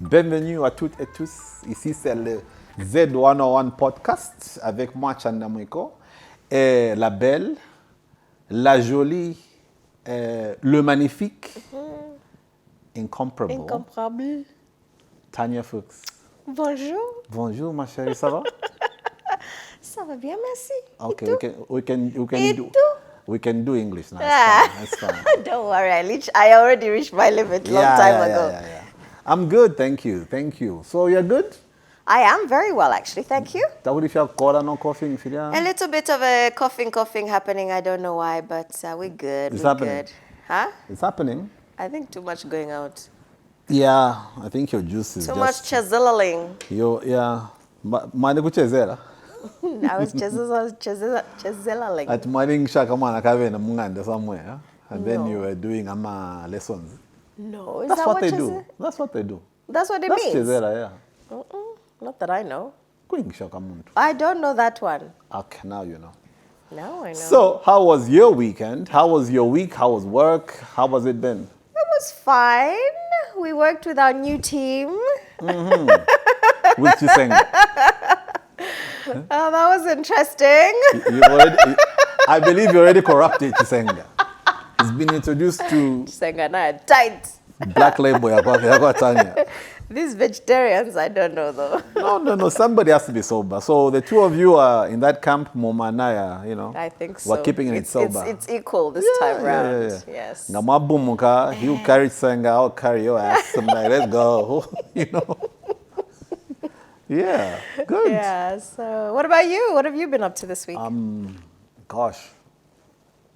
Bienvenue à toutes et tous. Ici, c'est le Zed101 Podcast avec moi, Chanda et la belle, la jolie, le magnifique, incomparable, Tanya Fuchs. Bonjour. Bonjour, ma chérie, ça va? Ça va bien, merci. Okay, Et we can do English now. It's fine. Don't worry, I already reached my limit long time ago. Yeah. I'm good, thank you. So you're good? I am very well, actually. Thank you. Tá what if you have cold no coughing, filha? A little bit of a coughing happening. I don't know why, but we're good. It's we're happening. Good. Huh? It's happening. I think too much going out. Yeah, I think your juice is Too just... much chiseling. Mane kuchezela. I was chiseling. At Maring Shakamana Kavena Munganda somewhere. And then you were doing lessons. No, is That's that what they chise- do. That's what they do. That's what it That's means? chezela, yeah. Not that I know. Kuing Shakamuntu. I don't know that one. Okay, now you know. Now I know. So, how was your weekend? How was your week? How was work? How was it been? It was fine. We worked with our new team. With Chisenga. Oh, that was interesting. I believe you already corrupted Chisenga. He's been introduced to Sengana tight. black label. Yakwa Tanya. These vegetarians, I don't know though. No. Somebody has to be sober. So the two of you are in that camp, Momanaya, you know. I think so. We're keeping it sober. It's equal this time round. Yeah. Yes. Namabumuka, you carry Senga, I'll carry your ass. I'm like, let's go. You know. Yeah, good. Yeah. So, what about you? What have you been up to this week? Gosh,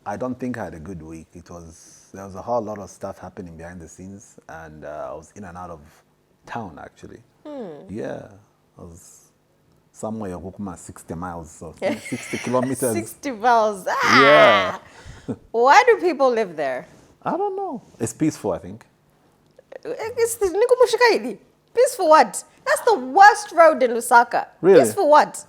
I don't think I had a good week. There was a whole lot of stuff happening behind the scenes, and I was in and out of town actually. Yeah, I was somewhere Yogokuma 60 miles, so 60 kilometers. 60 miles. Yeah. Why do people live there? I don't know. It's peaceful, I think. Peaceful what? That's the worst road in Lusaka. Really? Peaceful what?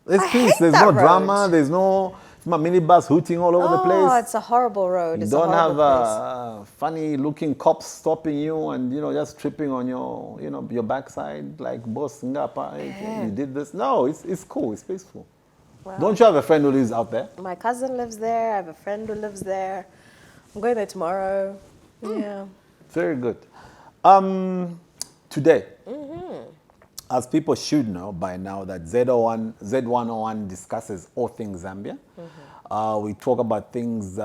There's I peace. hate There's that no road. drama. There's no minibus hooting all over the place. Oh, it's a horrible road. You It's don't a have horrible place. funny-looking cops stopping you and just tripping on your backside like boss ngapa. You did this. No, it's cool. It's peaceful. Wow. Don't you have a friend who lives out there? My cousin lives there. I have a friend who lives there. I'm going there tomorrow. Yeah. Very good. Today, as people should know by now, that Zed101 discusses all things Zambia. We talk about things that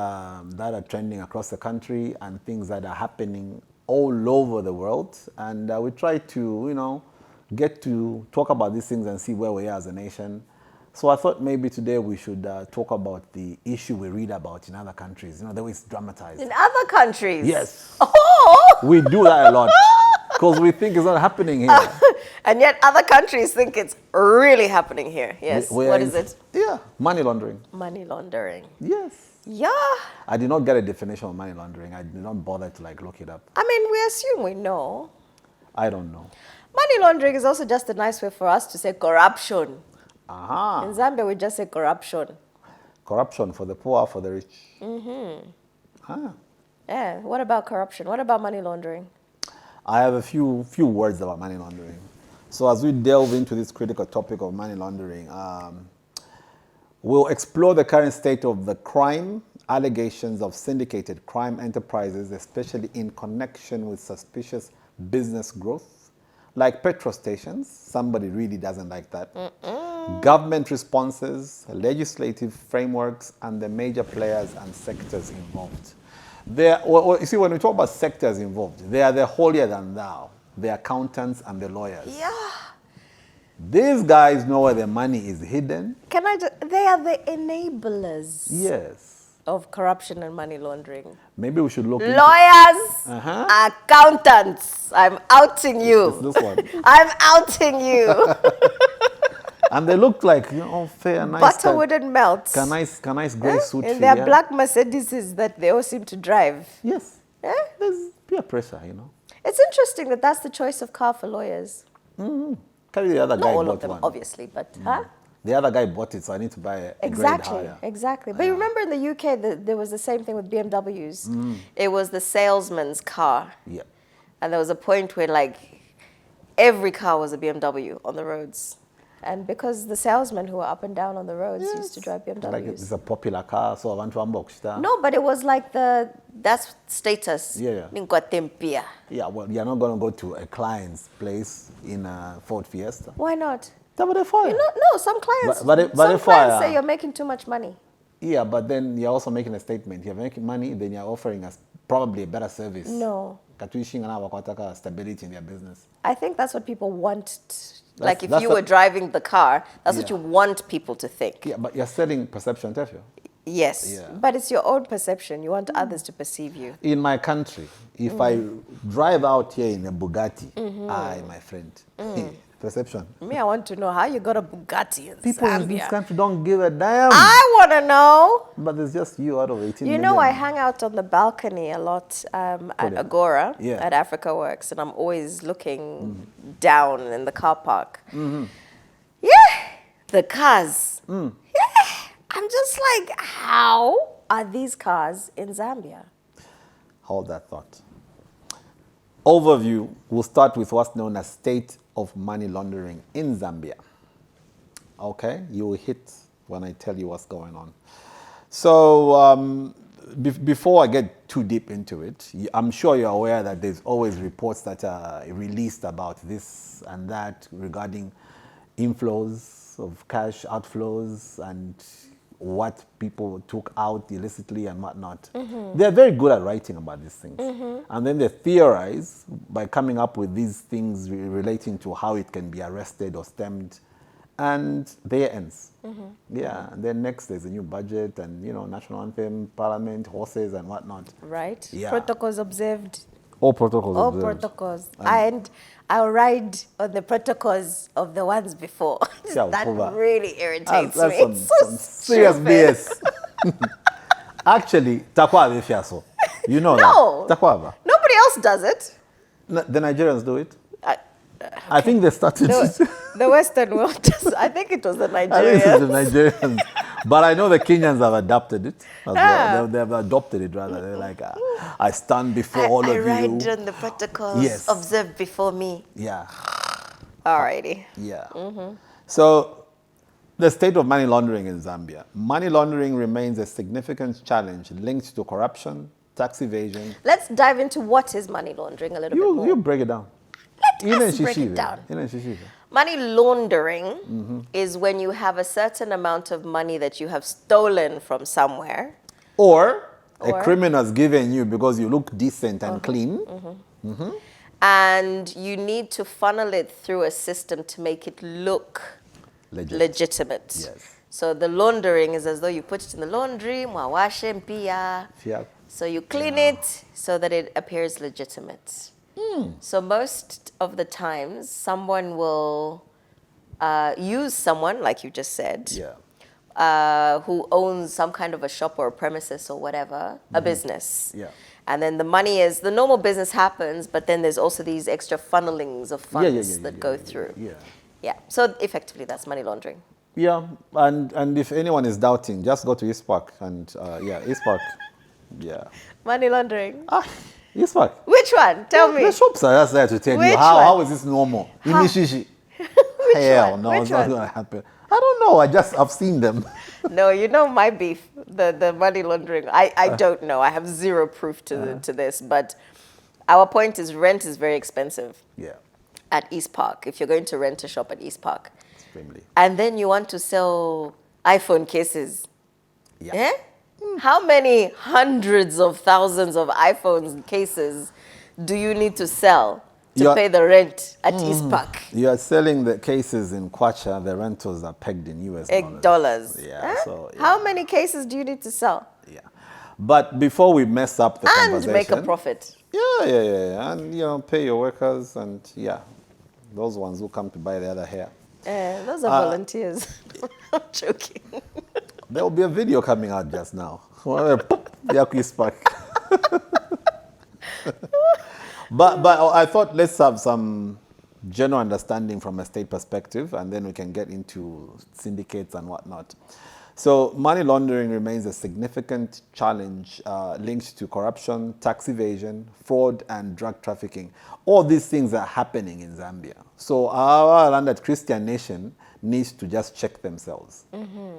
are trending across the country and things that are happening all over the world. And we try to, get to talk about these things and see where we are as a nation. So I thought maybe today we should talk about the issue we read about in other countries. The way it's dramatized. In other countries? Yes. Oh! We do that a lot because we think it's not happening here. And yet other countries think it's really happening here. Yes. What is it? Yeah, money laundering. Money laundering. Yes. Yeah. I did not get a definition of money laundering. I did not bother to look it up. I mean, we assume we know. I don't know. Money laundering is also just a nice way for us to say corruption. Aha. In Zambia, we just say corruption. Corruption for the poor, for the rich. Yeah. What about corruption? What about money laundering? I have a few words about money laundering. So as we delve into this critical topic of money laundering, we'll explore the current state of the crime, allegations of syndicated crime enterprises, especially in connection with suspicious business growth, like petrol stations. Somebody really doesn't like that. Government responses, legislative frameworks, and the major players and sectors involved. You see, when we talk about sectors involved, they are the holier than thou, the accountants and the lawyers. Yeah. These guys know where the money is hidden. They are the enablers. Yes. Of corruption and money laundering. Maybe we should look Lawyers, accountants. I'm outing you. It's this one. I'm outing you. And they look like, fair, nice. Butter wouldn't melt. Nice grey suit. In their black Mercedeses that they all seem to drive. Yes. Yeah? There's peer pressure, It's interesting that that's the choice of car for lawyers. Carry the other Not guy all bought of them, one. obviously, but The other guy bought it, so I need to buy a grade higher. Exactly. But you remember in the UK, there was the same thing with BMWs. It was the salesman's car. Yeah. And there was a point where like every car was a BMW on the roads. And because the salesmen who were up and down on the roads used to drive BMWs. Like it's a popular car, so I want to unbox that. No, but it was like that's status. Yeah. Yeah, well, you're not going to go to a client's place in a Ford Fiesta. Why not? But they fire. No, some clients, some clients fire. say you're making too much money. Yeah, but then you're also making a statement. You're making money, then you're offering us probably a better service. No. Stability in their business. I think that's what people want. Like if you were driving the car, that's what you want people to think. Yeah, but you're selling perception, don't you? Yes, but it's your own perception. You want others to perceive you. In my country, if I drive out here in a Bugatti, my friend, perception. Me, I want to know how you got a Bugatti in People Zambia. in this country don't give a damn. I want to know. But there's just you out of 18 You million. know, I hang out on the balcony a lot at Agora, at Africa Works, and I'm always looking down in the car park. Yeah, the cars. Yeah, I'm just like, how are these cars in Zambia? Hold that thought. Overview, we'll start with what's known as state of money laundering in Zambia. Okay, you will hit when I tell you what's going on. So before I get too deep into it, I'm sure you're aware that there's always reports that are released about this and that regarding inflows of cash, outflows, and what people took out illicitly and whatnot. They're very good at writing about these things. And then they theorize by coming up with these things relating to how it can be arrested or stemmed. And there ends. Yeah, and then next there's a new budget and, you know, national anthem, parliament, horses and whatnot. Right. Yeah. Protocols observed. All protocols All observed. protocols. And I'll ride on the protocols of the ones before. That really irritates me. It's so serious stupid. BS. Actually, takwa fiaso. You know No. that. Takwa. Nobody else does it. The Nigerians do it. I think they started The Western world does. I think it was the I think it's the Nigerians. Nigerians. But I know the Kenyans have adopted it as well. They've adopted it rather. They're like, I stand before all of you. I ride on the protocols observed before me. Yeah. Alrighty. Yeah. So the state of money laundering in Zambia. Money laundering remains a significant challenge linked to corruption, tax evasion. Let's dive into what is money laundering a little bit more. You break it down. Let us break it down. Money laundering is when you have a certain amount of money that you have stolen from somewhere. Or a criminal has given you because you look decent and clean. And you need to funnel it through a system to make it look legitimate. Yes. So the laundering is as though you put it in the laundry, mwawashe mpia. So you clean it so that it appears legitimate. So most of the times, someone will use someone, like you just said, who owns some kind of a shop or a premises or whatever, a business. And then the money is, the normal business happens, but then there's also these extra funnelings of funds that go through. So effectively, that's money laundering. Yeah, and if anyone is doubting, just go to East Park and East Park. Money laundering. East Park. Which one? Tell me. The shops are just there to tell you how is this normal. Imishishi. Hell no, it's not going to happen. I don't know. I've seen them. No, you know my beef, the money laundering. I don't know. I have zero proof to this, but our point is rent is very expensive. At East Park, if you're going to rent a shop at East Park. Extremely. And then you want to sell iPhone cases. How many hundreds of thousands of iPhone cases do you need to sell to pay the rent at East Park? You are selling the cases in Kwacha, the rentals are pegged in US dollars. How many cases do you need to sell? But before we mess up the conversation. And make a profit. And, pay your workers and, those ones who come to buy the other hair. Those are volunteers. I'm joking. There will be a video coming out just now. East Park. But I thought let's have some general understanding from a state perspective, and then we can get into syndicates and whatnot. So money laundering remains a significant challenge linked to corruption, tax evasion, fraud, and drug trafficking. All these things are happening in Zambia. So our landed Christian nation needs to just check themselves.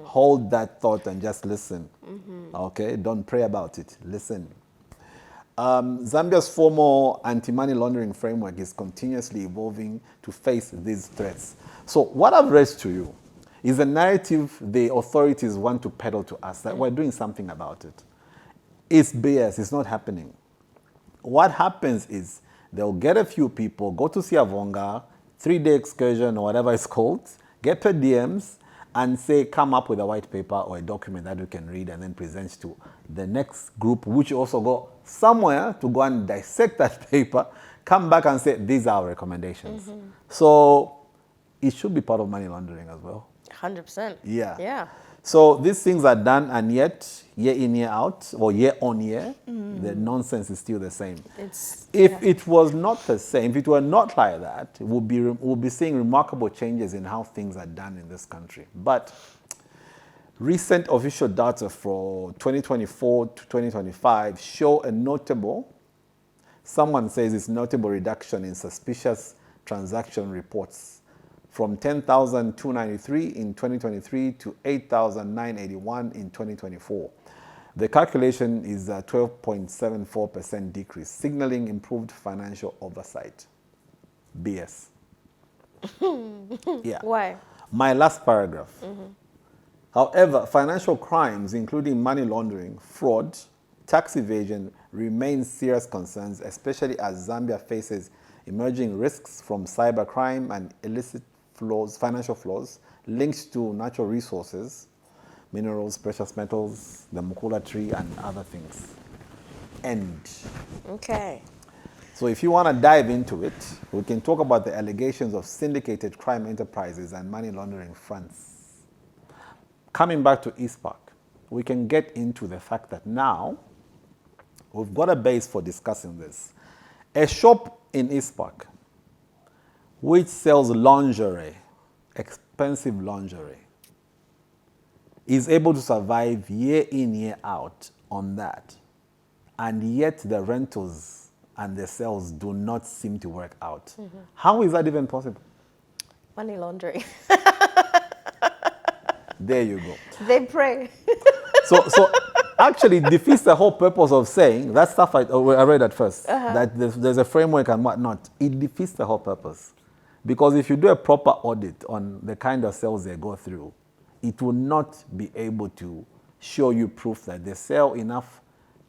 Hold that thought and just listen. Okay? Don't pray about it. Listen. Zambia's formal anti-money laundering framework is continuously evolving to face these threats. So what I've raised to you is a narrative the authorities want to peddle to us, that we're doing something about it. It's BS, it's not happening. What happens is they'll get a few people, go to Siavonga, 3-day excursion or whatever it's called, get per DMs, and say, come up with a white paper or a document that you can read and then present to the next group, which also go somewhere to go and dissect that paper, come back and say, these are our recommendations. So it should be part of money laundering as well. 100%. Yeah. So these things are done, and yet, year in, year out, or year on year, the nonsense is still the same. If it was not the same, if it were not like that, we'll be seeing remarkable changes in how things are done in this country. But recent official data for 2024 to 2025 show a notable, someone says it's notable reduction in suspicious transaction reports, from 10,293 in 2023 to 8,981 in 2024. The calculation is a 12.74% decrease, signaling improved financial oversight. BS. Yeah. Why? My last paragraph. However, financial crimes, including money laundering, fraud, tax evasion, remain serious concerns, especially as Zambia faces emerging risks from cybercrime and illicit financial flows linked to natural resources, minerals, precious metals, the mukula tree, and other things. End. Okay. So if you want to dive into it, we can talk about the allegations of syndicated crime enterprises and money laundering fronts. Coming back to East Park, we can get into the fact that now we've got a base for discussing this. A shop in East Park which sells lingerie, expensive lingerie, is able to survive year in, year out on that. And yet the rentals and the sales do not seem to work out. How is that even possible? Money laundering. There you go. They pray. So actually it defeats the whole purpose of saying, that stuff I read at first, that there's a framework and whatnot. It defeats the whole purpose. Because if you do a proper audit on the kind of sales they go through, it will not be able to show you proof that they sell enough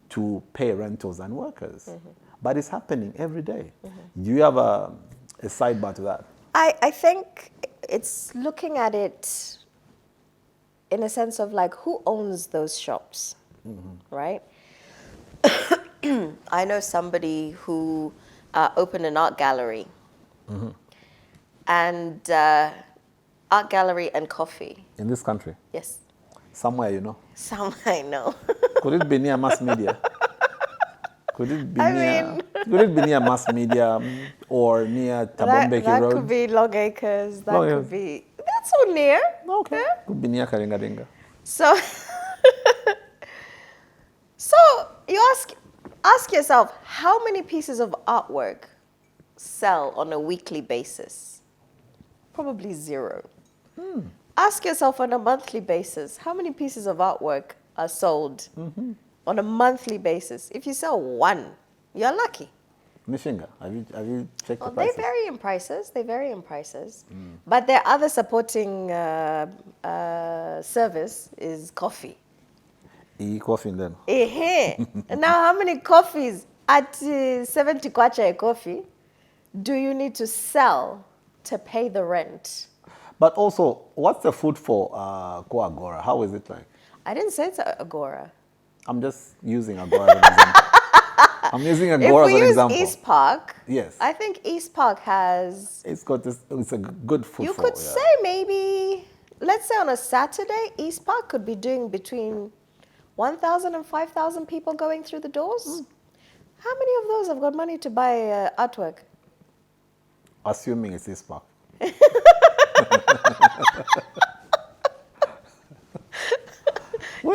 to pay rentals and workers. But it's happening every day. Do you have a sidebar to that? I think it's looking at it in a sense of like, who owns those shops, right? I know somebody who opened an art gallery. And art gallery and coffee. In this country? Yes. Somewhere, you know? Somewhere I know. Could it be near mass media? Could it be near mass media or near Tabombeki that Road? That could be Long Acres. Could be... That's so near. Okay. Yeah? Could be near Karingadinga. So... so you ask yourself, how many pieces of artwork sell on a weekly basis? Probably 0. Ask yourself on a monthly basis, how many pieces of artwork are sold on a monthly basis? If you sell 1, you're lucky. Mishinga, have you checked the prices? They vary in prices. But their other supporting service is coffee. Coffee then. And now how many coffees at 70 kwacha a coffee do you need to sell to pay the rent? But also, what's the food for Ko Agora? How is it like? I didn't say it's Agora. I'm just using Agora as an example. I'm using Agora as an example. If we use East Park, yes, I think East Park has... It's a good food. You could say maybe, let's say on a Saturday, East Park could be doing between 1,000 and 5,000 people going through the doors. How many of those have got money to buy artwork? Assuming it's East Park.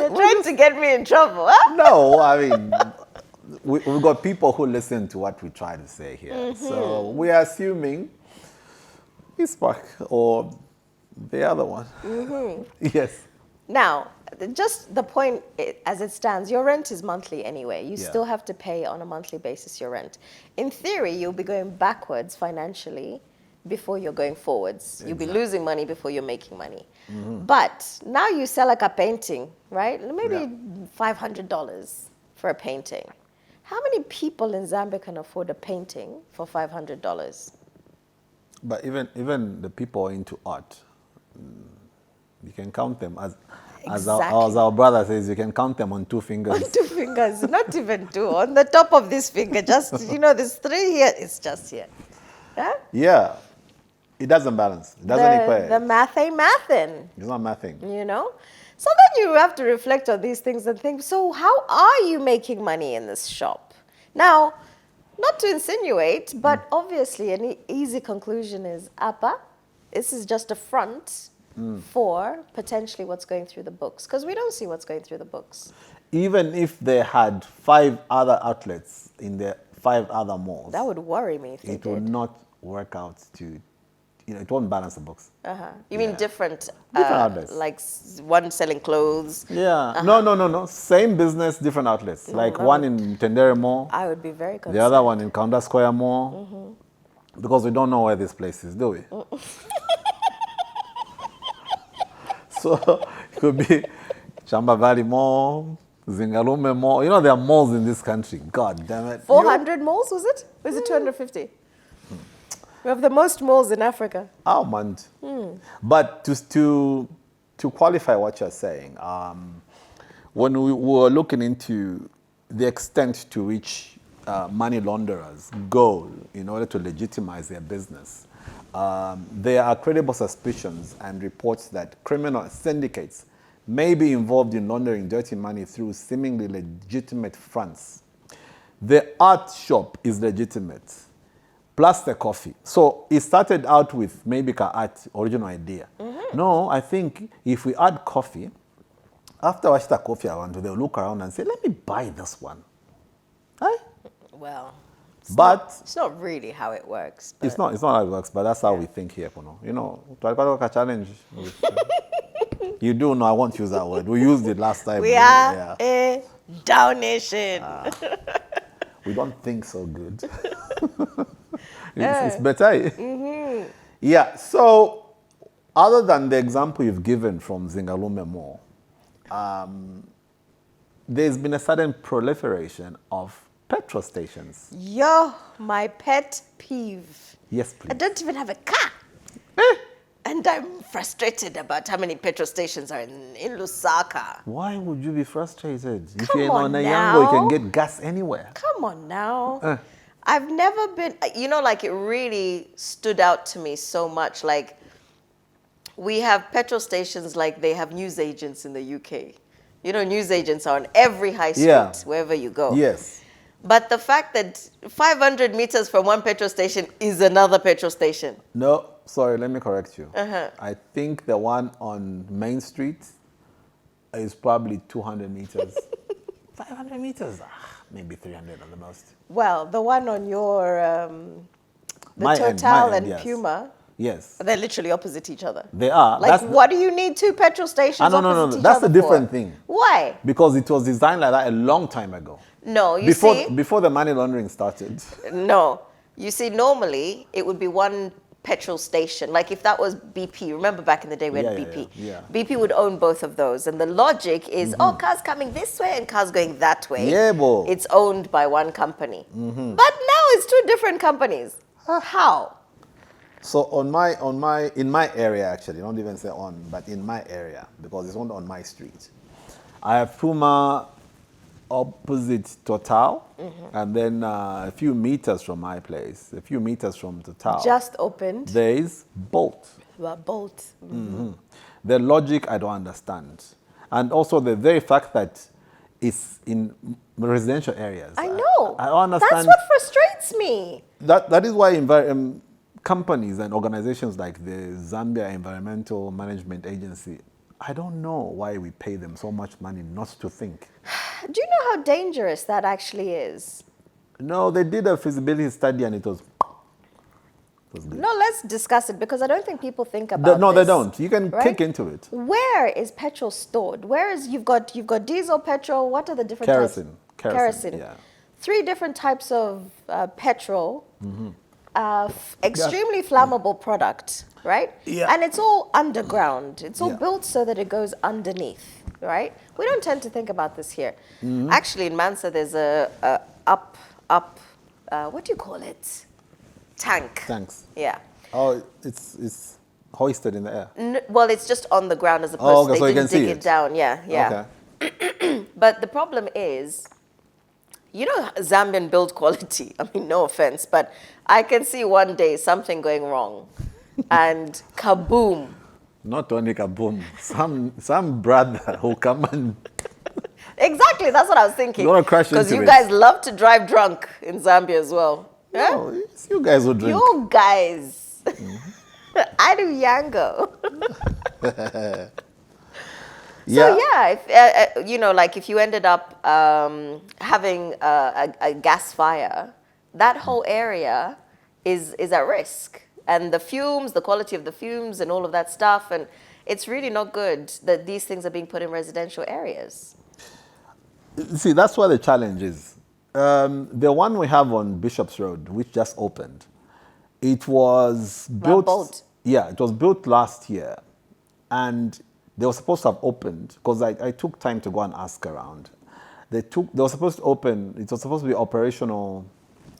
You're trying to get me in trouble, huh? No, I mean, we've got people who listen to what we try to say here. So we are assuming it's back or the other one. Yes. Now, just the point as it stands, your rent is monthly anyway. You still have to pay on a monthly basis your rent. In theory, you'll be going backwards financially before you're going forwards. You'll be losing money before you're making money. But now you sell like a painting, right? Maybe $500 for a painting. How many people in Zambia can afford a painting for $500? But even the people into art, you can count them as our brother says, you can count them on 2 fingers. On 2 fingers, not even 2. On the top of this finger, just, there's 3 here, it's just here. Huh? Yeah. It doesn't balance. It doesn't equate. The math ain't mathin'. It's not mathing. So then you have to reflect on these things and think, so how are you making money in this shop? Now, not to insinuate, but obviously an easy conclusion is, Appa, this is just a front for potentially what's going through the books. Because we don't see what's going through the books. Even if they had 5 other outlets in the 5 other malls. That would worry me if they did. It would not work out to, it won't balance the books. You mean different outlets? Like one selling clothes? Yeah. No. Same business, different outlets. Like one in Tendere Mall. I would be very concerned. The other one in Kaunda Square Mall. Because we don't know where this place is, do we? So it could be Chamba Valley Mall, Zingalume Mall. There are malls in this country. God damn it. 400 malls, was it? Or is it 250? We have the most malls in Africa. Oh, man. But to qualify what you're saying, when we were looking into the extent to which money launderers go in order to legitimize their business, there are credible suspicions and reports that criminal syndicates may be involved in laundering dirty money through seemingly legitimate fronts. The art shop is legitimate, plus the coffee. So it started out with maybe an art original idea. No, I think if we add coffee, after I start coffee, they'll look around and say, let me buy this one. Right? Well, it's not really how it works. It's not how it works, but that's how we think here. To challenge. You do know I won't use that word. We used it last time. We are a down nation. We don't think so good. It's better. Yeah, so other than the example you've given from Zingalume Mall, there's been a sudden proliferation of petrol stations. Yo, my pet peeve. Yes, please. I don't even have a car. And I'm frustrated about how many petrol stations are in Lusaka. Why would you be frustrated? If Come you're on in now. Onyango, you can get gas anywhere. Come on now. I've never been, like it really stood out to me so much. Like we have petrol stations like they have newsagents in the UK. Newsagents are on every high street, wherever you go. Yes. But the fact that 500 meters from one petrol station is another petrol station. No, sorry, let me correct you. I think the one on Main Street is probably 200 meters. 500 meters? Maybe 300 at the most. Well, the one on your, Total and yes. Puma. Yes. They're literally opposite each other. They are. What do you need 2 petrol stations No. That's a different thing. Why? Because it was designed like that a long time ago. No, Before the money laundering started. No. You see, normally it would be one petrol station. Like if that was BP, remember back in the day we had BP. Yeah. BP would own both of those. And the logic is, cars coming this way and cars going that way. Yeah, boy. It's owned by one company. But now it's 2 different companies. How? So in my area actually, don't even say on, but in my area, because it's on my street, I have Puma opposite Total, and then a few meters from my place, a few meters from Total. Just opened. There is Bolt. Bolt. The logic I don't understand. And also the very fact that it's in residential areas. I know. I don't understand. That's what frustrates me. That is why companies and organizations like the Zambia Environmental Management Agency I don't know why we pay them so much money not to think. Do you know how dangerous that actually is? No, they did a feasibility study and it was good. No, let's discuss it because I don't think people think about No, this, they don't. You can right? kick into it. Where is petrol stored? Where is you've got diesel, petrol? What are the different types? Kerosene. Yeah. 3 different types of petrol. Extremely flammable product, right? Yeah. And it's all underground. It's all Yeah. built so that it goes underneath, right? We don't tend to think about this here. Actually, in Mansa, there's a what do you call it? Tank. Thanks. Yeah. Oh, it's hoisted in the air. Well, it's just on the ground as opposed to so they you can didn't dig see it it. down. Yeah. Okay. But the problem is, you know, Zambian build quality. I mean, no offense, but I can see one day something going wrong and kaboom. Not only kaboom, some brother who come and Exactly, that's what I was thinking. You wanna crash because into you it. guys love to drive drunk in Zambia as well. Yeah? no, it's you guys who drink. You guys. I do Yango. Yeah. So yeah, if, you know, like if you ended up having a gas fire, that whole area is at risk. And the fumes, the quality of the fumes and all of that stuff, and it's really not good that these things are being put in residential areas. See, that's where the challenge is. The one we have on Bishop's Road, which just opened, it was built. Bolt. Yeah, it was built last year, and they were supposed to have opened because I took time to go and ask around. They were supposed to open. It was supposed to be operational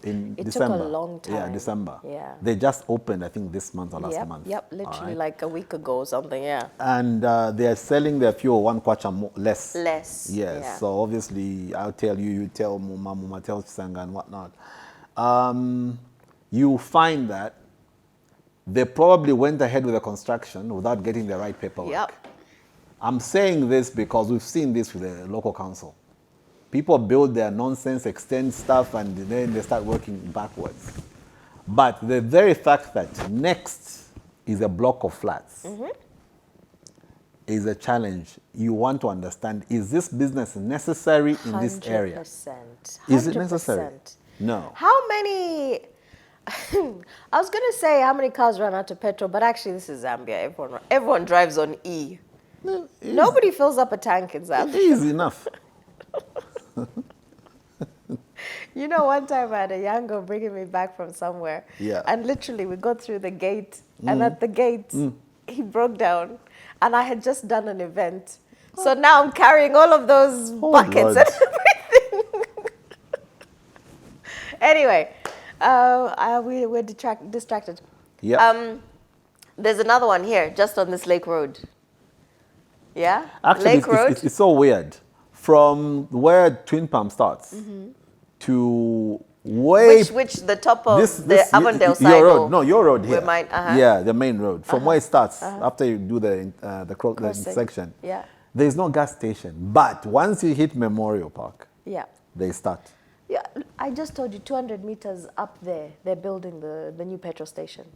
in December. It took a long time. Yeah, December. Yeah. They just opened, I think, this month or last month. Yep, literally Alright. like a week ago or something, yeah. And they are selling their fuel 1 kwacha less. Less. Yes. Yeah. So obviously, I'll tell you, you tell Muma tells Sanga and whatnot. You find that they probably went ahead with the construction without getting the right paperwork. Yep. I'm saying this because we've seen this with the local council. People build their nonsense, extend stuff, and then they start working backwards. But the very fact that next is a block of flats is a challenge. You want to understand, is this business necessary in this area? 100%. Is it necessary? No. How many... I was going to say how many cars run out of petrol, but actually this is Zambia. Everyone drives on E. Nobody fills up a tank in Zambia. Easy enough. You know, one time I had a Yango bringing me back from somewhere. Yeah. And literally we got through the gate. And at the gate, he broke down. And I had just done an event. So now I'm carrying all of those buckets Lord. and everything. Anyway, we're distracted. Yeah. There's another one here, just on this Lake Road. Yeah? Actually, Lake Road. it's so weird. From where Twin Palm starts to way... Which the top of this the Avondale side? Your road. or No, your road here. where mine- Yeah, the main road. From where it starts, after you do the Crossing. section, Yeah. there's no gas station. But once you hit Memorial Park, Yeah. they start. Yeah, I just told you 200 meters up there, they're building the new petrol station,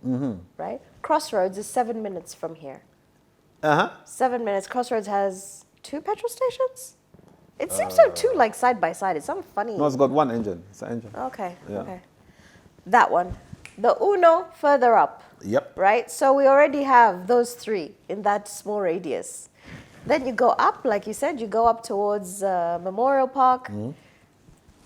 right? Crossroads is 7 minutes from here. 7 minutes. Crossroads has 2 petrol stations? It seems to have 2 like side by side. It's some funny. No, it's got one engine. It's an engine. Okay, Yeah. okay. That one. The Uno further up. Yep. Right? So we already have those 3 in that small radius. Then you go up, like you said, you go up towards Memorial Park.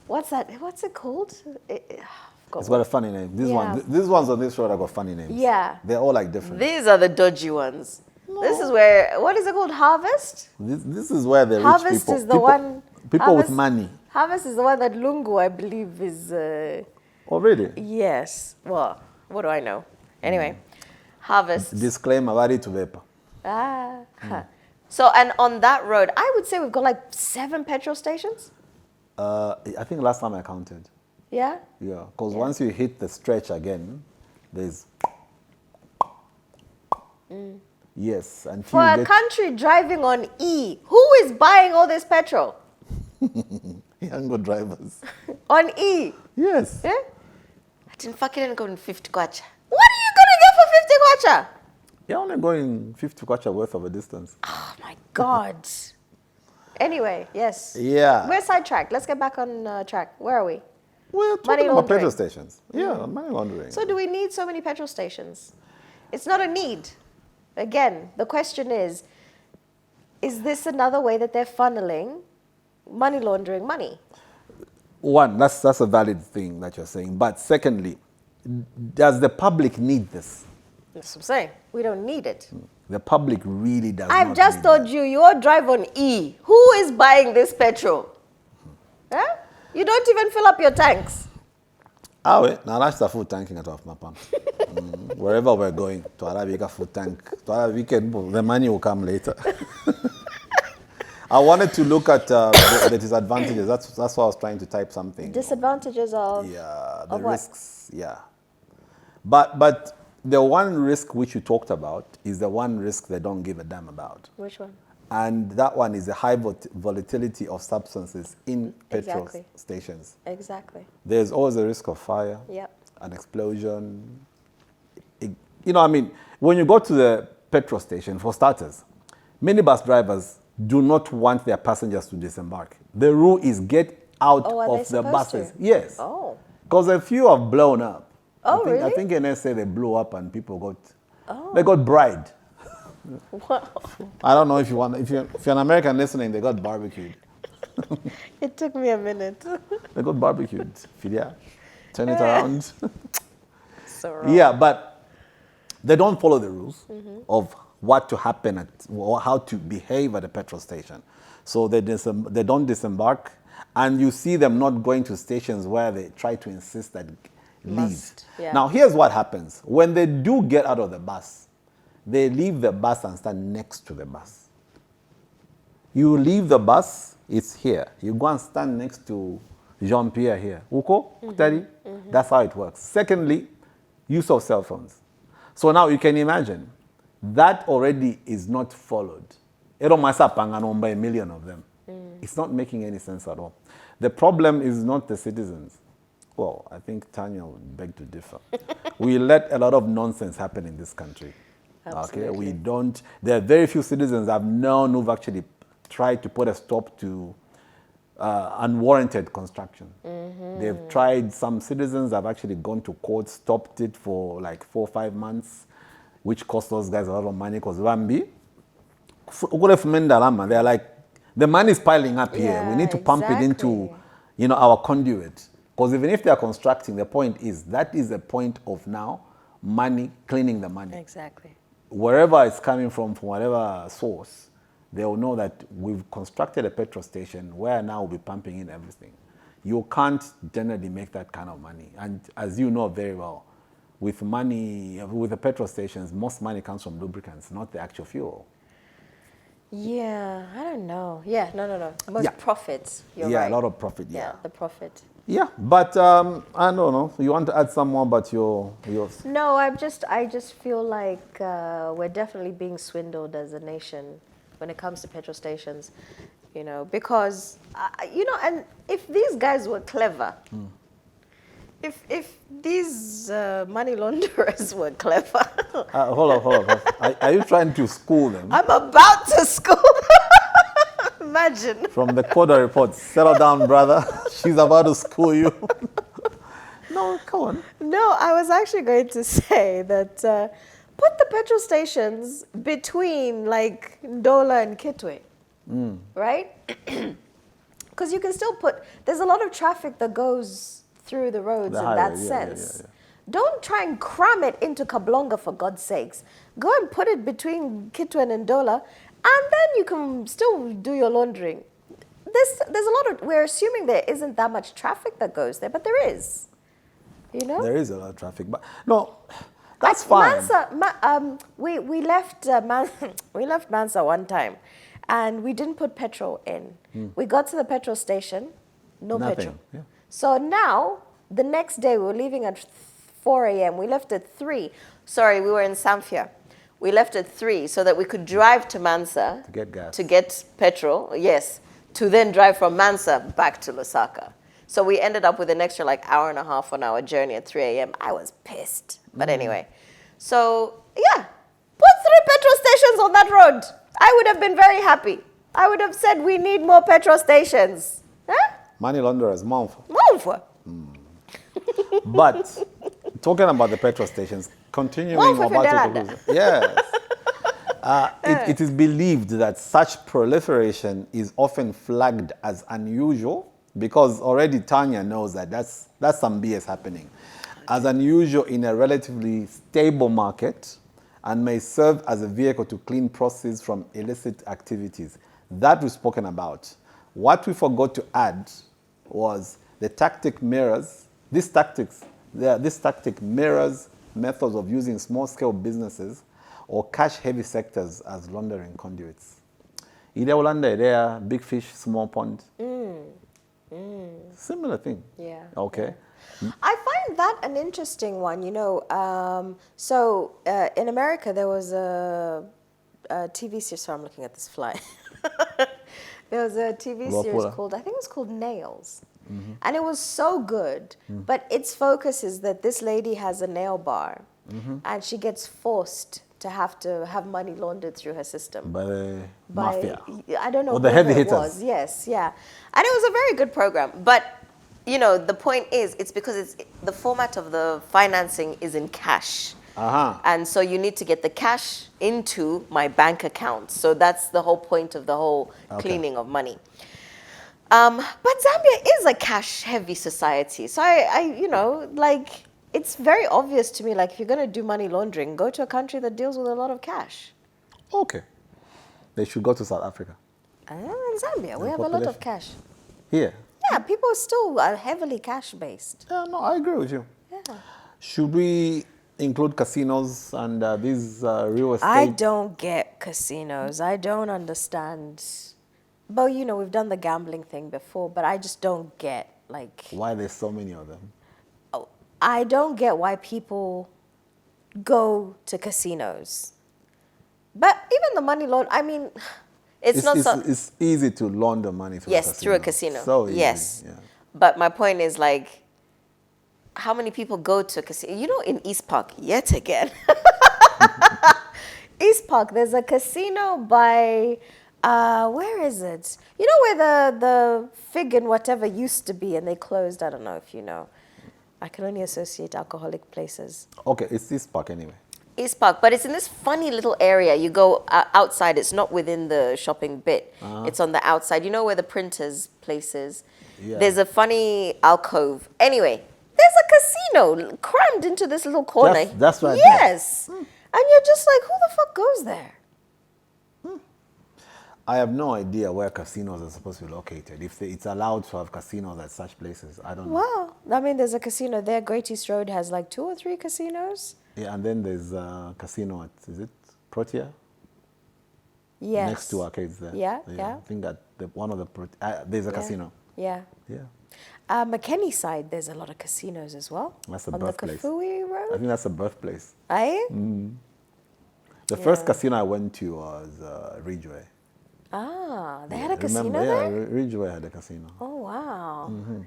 What's that? What's it called? It's got a funny name. Yeah. These ones on this road have got funny names. Yeah. They're all like different. These are the dodgy ones. This is where, what is it called? Harvest? This is where the Harvest rich people... is the one... People with money. Harvest is the one that Lungu, I believe, is... Oh, really? yes. Well, what do I know? Anyway, Harvest. Disclaimer, vari to vapor. So, and on that road, I would say we've got like 7 petrol stations. I think last time I counted. Yeah? Yeah, because once you hit the stretch again, there's... Yes, until For you a get country driving on E, who is buying all this petrol? younger drivers. On E? Yes. Yeah? I didn't fucking go in 50 kwacha. What are you going to get for 50 kwacha? You're only going 50 kwacha worth of a distance. Oh my God. Anyway, yes. Yeah. We're sidetracked. Let's get back on track. Where are we? We're Money talking about laundering. petrol stations. Yeah, money laundering. So do we need so many petrol stations? It's not a need. Again, the question is this another way that they're funneling money laundering money? One, that's a valid thing that you're saying. But secondly, does the public need this? That's what I'm saying. We don't need it. The public really does I've not just need told that. you, your drive on E. Who is buying this petrol? Huh? You don't even fill up your tanks. Ah, wait. Now that's the food tanking at off my pump. Wherever we're going, to Arabica food tank, to Arabica, the money will come later. I wanted to look at the disadvantages. That's why I was trying to type something. Disadvantages of the of what? risks. Yeah, but the one risk which you talked about is the one risk they don't give a damn about, Which one? and that one is the high volatility of substances in petrol Exactly. stations. Exactly. There's always a risk of fire, Yep. an explosion. You know, I mean, when you go to the petrol station, for starters, minibus drivers do not want their passengers to disembark. The rule is get out Oh, are they of the supposed buses. to? Yes. Oh. Because a few have blown up. Oh, I really? think NSA they blew up and people they got bribed. Wow. I don't know if you're an American listening, they got barbecued. It took me a minute. They got barbecued. Filia, turn it around. So wrong. Yeah, but they don't follow the rules of what to happen at or how to behave at a petrol station. So they don't disembark, and you see them not going to stations where they try to insist that leave. Must, yeah. Now, here's what happens. When they do get out of the bus, they leave the bus and stand next to the bus. You leave the bus, it's here. You go and stand next to Jean-Pierre here. Uko, Kutari. That's how it works. Secondly, use of cell phones. So now you can imagine, that already is not followed. Ero masa panganomba, a million of them. It's not making any sense at all. The problem is not the citizens. Well, I think Tanya would beg to differ. We let a lot of nonsense happen in this country. Absolutely. Okay, we don't. There are very few citizens I've known who've actually tried to put a stop to unwarranted construction. They've tried. Some citizens have actually gone to court, stopped it for like 4 or 5 months, which cost those guys a lot of money. Because they're like, the money is piling up here. We Yeah, need to pump it into, exactly. our conduit. Because even if they are constructing, the point is that is the point of now money cleaning the money. Exactly. Wherever it's coming from whatever source, they will know that we've constructed a petrol station where now we'll be pumping in everything. You can't generally make that kind of money. And as you know very well, with the petrol stations, most money comes from lubricants, not the actual fuel. Yeah, I don't know. Yeah, no. Most Yeah. profits. You're Yeah, right. a lot of profit, yeah. The profit. Yeah, but I don't know. You want to add some more about yours? No, I just feel like we're definitely being swindled as a nation when it comes to petrol stations, because and if these guys were clever, if these money launderers were clever, Hold on. Are you trying to school them? I'm about to school. Imagine. From the Coda report, settle down, brother. She's about to school you. No, come on. No, I was actually going to say that put the petrol stations between like Ndola and Kitwe, right? Because you can still there's a lot of traffic that goes through the roads The in highway, that yeah, sense. yeah. Don't try and cram it into Kablonga, for God's sakes. Go and put it between Kitwe and Ndola, and then you can still do your laundering. There's a lot of, we're assuming there isn't that much traffic that goes there, but there is. There is a lot of traffic, but no, that's fine. Mansa, we left we left Mansa one time, and we didn't put petrol in. We got to the petrol station, no Nothing, petrol. yeah. So now the next day we were leaving at 4 a.m. We left at 3. Sorry, we were in Zambia. We left at 3 so that we could drive to Mansa To get gas. to get petrol. Yes, to then drive from Mansa back to Lusaka. So we ended up with an extra hour and a half on our journey at 3 a.m. I was pissed. But anyway, so yeah, put petrol stations on that road. I would have been very happy. I would have said we need more petrol stations. Huh? Money launderers, move. Move. But talking about the petrol stations, continuing Move about yes. It is believed that such proliferation is often flagged as unusual because already Tanya knows that that's some BS happening. As unusual in a relatively stable market and may serve as a vehicle to clean proceeds from illicit activities. That we've spoken about. What we forgot to add was the tactic mirrors. This tactic mirrors methods of using small-scale businesses or cash-heavy sectors as laundering conduits. There, big fish, small pond. Similar thing. Yeah. Okay. Yeah. I find that an interesting one. In America there was a TV series. So I'm looking at this fly. There was a TV series called, I think it was called Nails. Mm-hmm. And it was so good. Mm-hmm. But its focus is that this lady has a nail bar. Mm-hmm. And she gets forced to have money laundered through her system. By the mafia. I don't know or the heavy it hitters. Was. Yes, yeah. And it was a very good program. But, the point is, it's because the format of the financing is in cash. Uh-huh. And so you need to get the cash into my bank account. So that's the whole point of the whole cleaning of money. But Zambia is a cash-heavy society. So it's very obvious to me, like, if you're going to do money laundering, go to a country that deals with a lot of cash. Okay. They should go to South Africa. In Zambia, we have a lot of cash. Here? Yeah, people still are heavily cash-based. Yeah, no, I agree with you. Yeah. Should we include casinos and these real estate? I don't get casinos. I don't understand. But, we've done the gambling thing before, but I just don't get, why there's so many of them. Oh, I don't get why people go to casinos. But even the money laundering, it's easy to launder money through a casino. Yes, through a casino. So easy. Yes. Yeah. But my point is, how many people go to a casino? In East Park, yet again. East Park, there's a casino by, where is it? Where the Fig and whatever used to be and they closed? I don't know if you know. I can only associate alcoholic places. Okay, it's East Park anyway. East Park, but it's in this funny little area. You go outside. It's not within the shopping bit. It's on the outside. Where the printers place is? Yeah. There's a funny alcove. Anyway, there's a casino crammed into this little corner. That's right. Yes. And you're just like, who the fuck goes there? I have no idea where casinos are supposed to be located. If it's allowed to have casinos at such places, I don't know. Well, there's a casino there. Great East Road has 2 or 3 casinos. Yeah, and then there's a casino at, is it Protea? Yes. Next to arcades there. Yeah. I think that there's a casino. Yeah. McKinney side, there's a lot of casinos as well. That's the on birthplace. the Kafui Road. I think that's the birthplace. Aye? The first casino I went to was Ridgeway. They had a casino there? Yeah, Ridgeway had a casino. Oh, wow. Mm-hmm.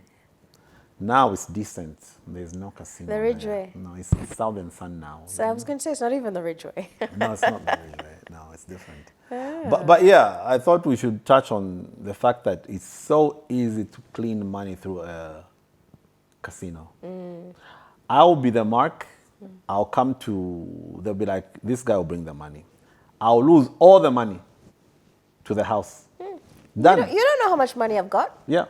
Now it's decent. There's no casino. The Ridgeway? No, it's Southern Sun now. So I was going to say, it's not even the Ridgeway. No, it's not the Ridgeway. No, it's different. But yeah, I thought we should touch on the fact that it's so easy to clean money through a casino. I'll be the mark. I'll come to, they'll be like, this guy will bring the money. I'll lose all the money to the house. Done. You don't know how much money I've got. Yeah.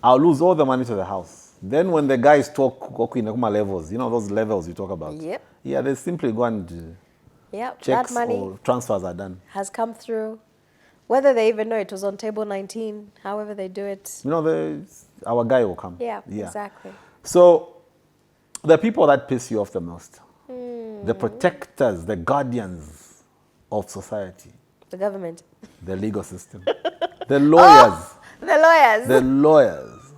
I'll lose all the money to the house. Then when the guys talk levels, those levels you talk about. Yep. Yeah, they simply go and checks that money or transfers are done. Has come through. Whether they even know it was on table 19, however they do it. Our guy will come. Yeah, exactly. So the people that piss you off the most, the protectors, the guardians of society. The government. The legal system. The lawyers. The lawyers.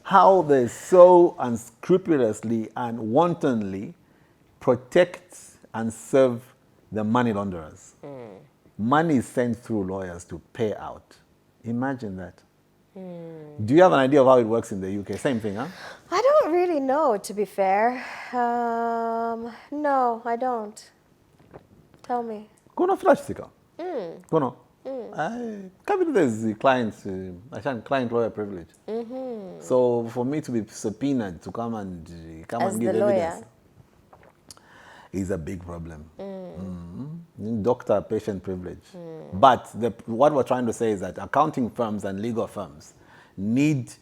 How they so unscrupulously and wantonly protect and serve the money launderers. Money is sent through lawyers to pay out. Imagine that. Do you have an idea of how it works in the UK? Same thing, huh? I don't really know, to be fair. No, I don't. Tell me. Kuno flash sticker. Kuno. There's the client's client-lawyer privilege. So for me to be subpoenaed to come and give evidence is a big problem. Doctor-patient privilege. But what we're trying to say is that accounting firms and legal firms need,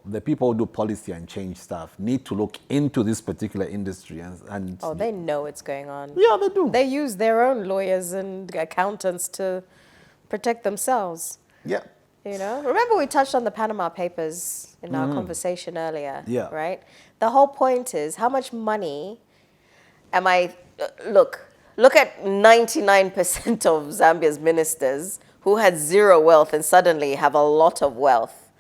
the people who do policy and change stuff need to look into this particular industry and they know what's going on. Yeah, they do. They use their own lawyers and accountants to protect themselves. Yeah. Remember we touched on the Panama Papers in our conversation earlier, yeah. Right? The whole point is how much money look at 99% of Zambia's ministers who had zero wealth and suddenly have a lot of wealth,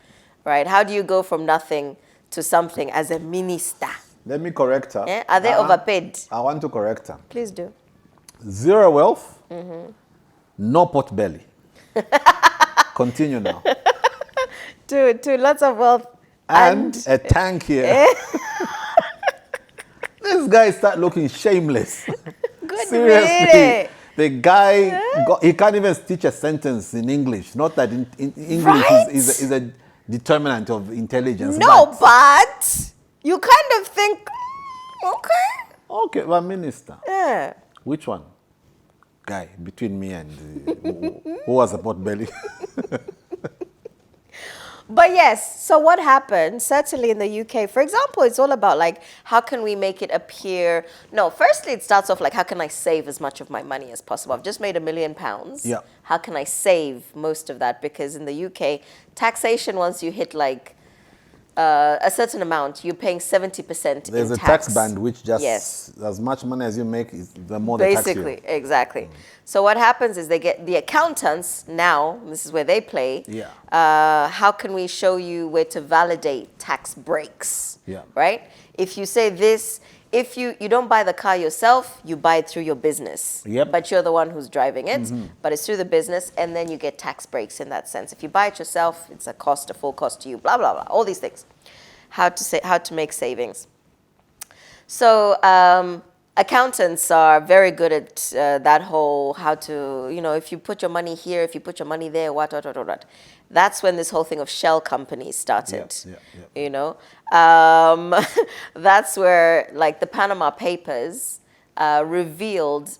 right? How do you go from nothing to something as a minister? Let me correct her. Yeah? Are they overpaid? I want to correct her. Please do. Zero wealth, no pot belly. Continue now. To lots of wealth. And a tank here. This guy start looking shameless. Good. Seriously. The guy, he can't even stitch a sentence in English. Not that in English Right? is a determinant of intelligence. No, but you kind of think, okay. Okay, well, minister. Yeah. Which one? Guy, between me and who was a pot belly? But yes, so what happened, certainly in the UK, for example, it's all about like, how can we make it appear? No, firstly, it starts off like, how can I save as much of my money as possible? I've just made £1 million. Yeah. How can I save most of that? Because in the UK, taxation, once you hit like a certain amount, you're paying 70% There's in a tax band which just, yes. as much money as you make, the more they tax you. Basically, exactly. So what happens is they get the accountants now, this is where they play, how can we show you where to validate tax breaks, right? If you say this, if you don't buy the car yourself, you buy it through your business, but you're the one who's driving it, but it's through the business, and then you get tax breaks in that sense. If you buy it yourself, it's a full cost to you, blah, blah, blah, all these things. How to make savings. So accountants are very good at that whole how to, if you put your money here, if you put your money there, what. That's when this whole thing of shell companies started, that's where, like, the Panama Papers revealed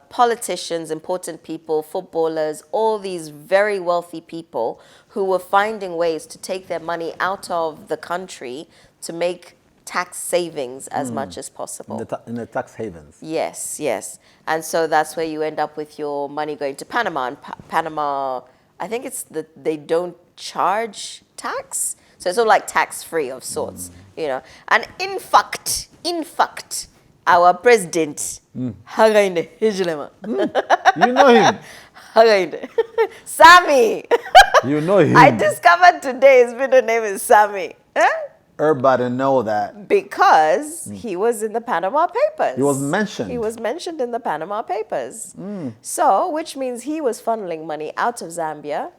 politicians, important people, footballers, all these very wealthy people who were finding ways to take their money out of the country to make tax savings as much as possible. In the tax havens. Yes, yes. And so that's where you end up with your money going to Panama. And Panama, I think it's that they don't charge tax. So it's all like tax-free of sorts, And in fact, our president, You know him. Sammy. You know him. I discovered today his middle name is Sammy. Everybody know that. Because he was in the Panama Papers. He was mentioned. He was mentioned in the Panama Papers. So, which means he was funneling money out of Zambia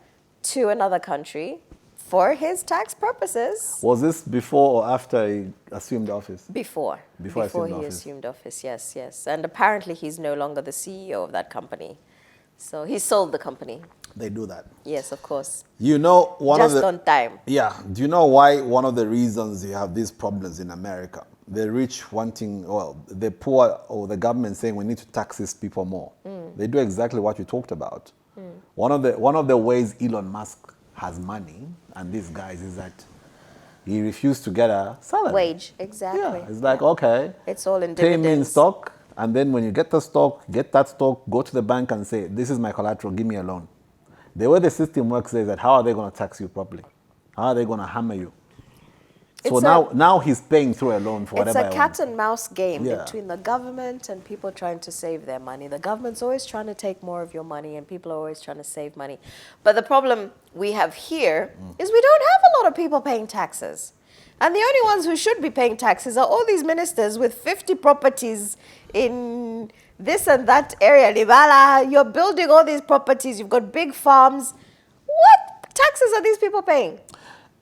to another country for his tax purposes. Was this before or after he assumed office? Before he assumed office, yes. And apparently he's no longer the CEO of that company. So he sold the company. They do that. Yes, of course. Just on time. Yeah. Do you know why one of the reasons you have these problems in America? The rich wanting, the poor or the government saying we need to tax these people more. They do exactly what you talked about. One of the ways Elon Musk has money and these guys is that he refused to get a salary. Wage, exactly. Yeah, it's like, okay. It's all in pay dividends. me in stock, and then when you get the stock, get that stock, go to the bank and say, this is my collateral, give me a loan. The way the system works is that how are they going to tax you properly? How are they going to hammer you? So now he's paying through a loan for whatever. It's a cat and mouse game between the government and people trying to save their money. The government's always trying to take more of your money and people are always trying to save money. But the problem we have here is we don't have a lot of people paying taxes. And the only ones who should be paying taxes are all these ministers with 50 properties in this and that area. Libala, you're building all these properties, you've got big farms. What taxes are these people paying?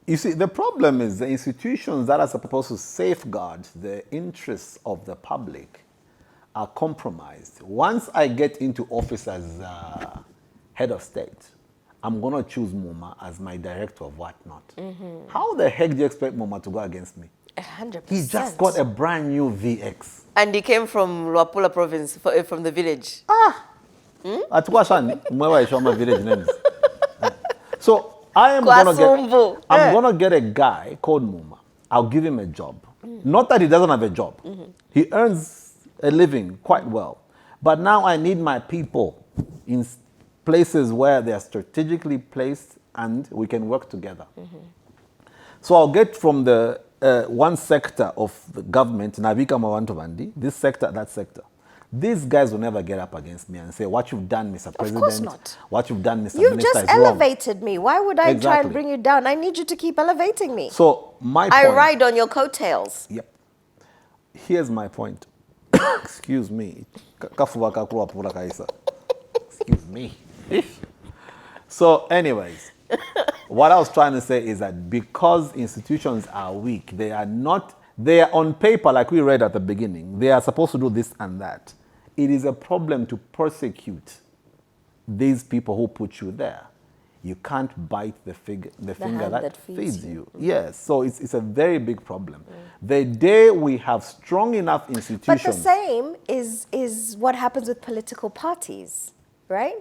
You see, the problem is the institutions that are supposed to safeguard the interests of the public are compromised. Once I get into office as head of state, I'm going to choose Muma as my director of whatnot. How the heck do you expect Muma to go against me? 100%. He just got a brand new VX. And he came from Luapula province, from the village. Atukwashani, mwewa ishoma village names. So I am gonna get a guy called Muma. I'll give him a job. Not that he doesn't have a job. He earns a living quite well. But now I need my people in places where they are strategically placed and we can work together. So I'll get from the one sector of the government, Navika Mawantovandi, this sector, that sector. These guys will never get up against me and say, what you've done, Mr. President. Of course not. What you've done, Mr. You've Minister, just is wrong. elevated me. Why would I try and bring you down? I need you to keep elevating me. So my point. I ride on your coattails. Yep. Here's my point. Excuse me. Excuse me. So anyways, what I was trying to say is that because institutions are weak, they are on paper, like we read at the beginning, they are supposed to do this and that. It is a problem to persecute these people who put you there. You can't bite the finger that feeds you. Yes, so it's a very big problem. The day we have strong enough institutions... But the same is what happens with political parties, right?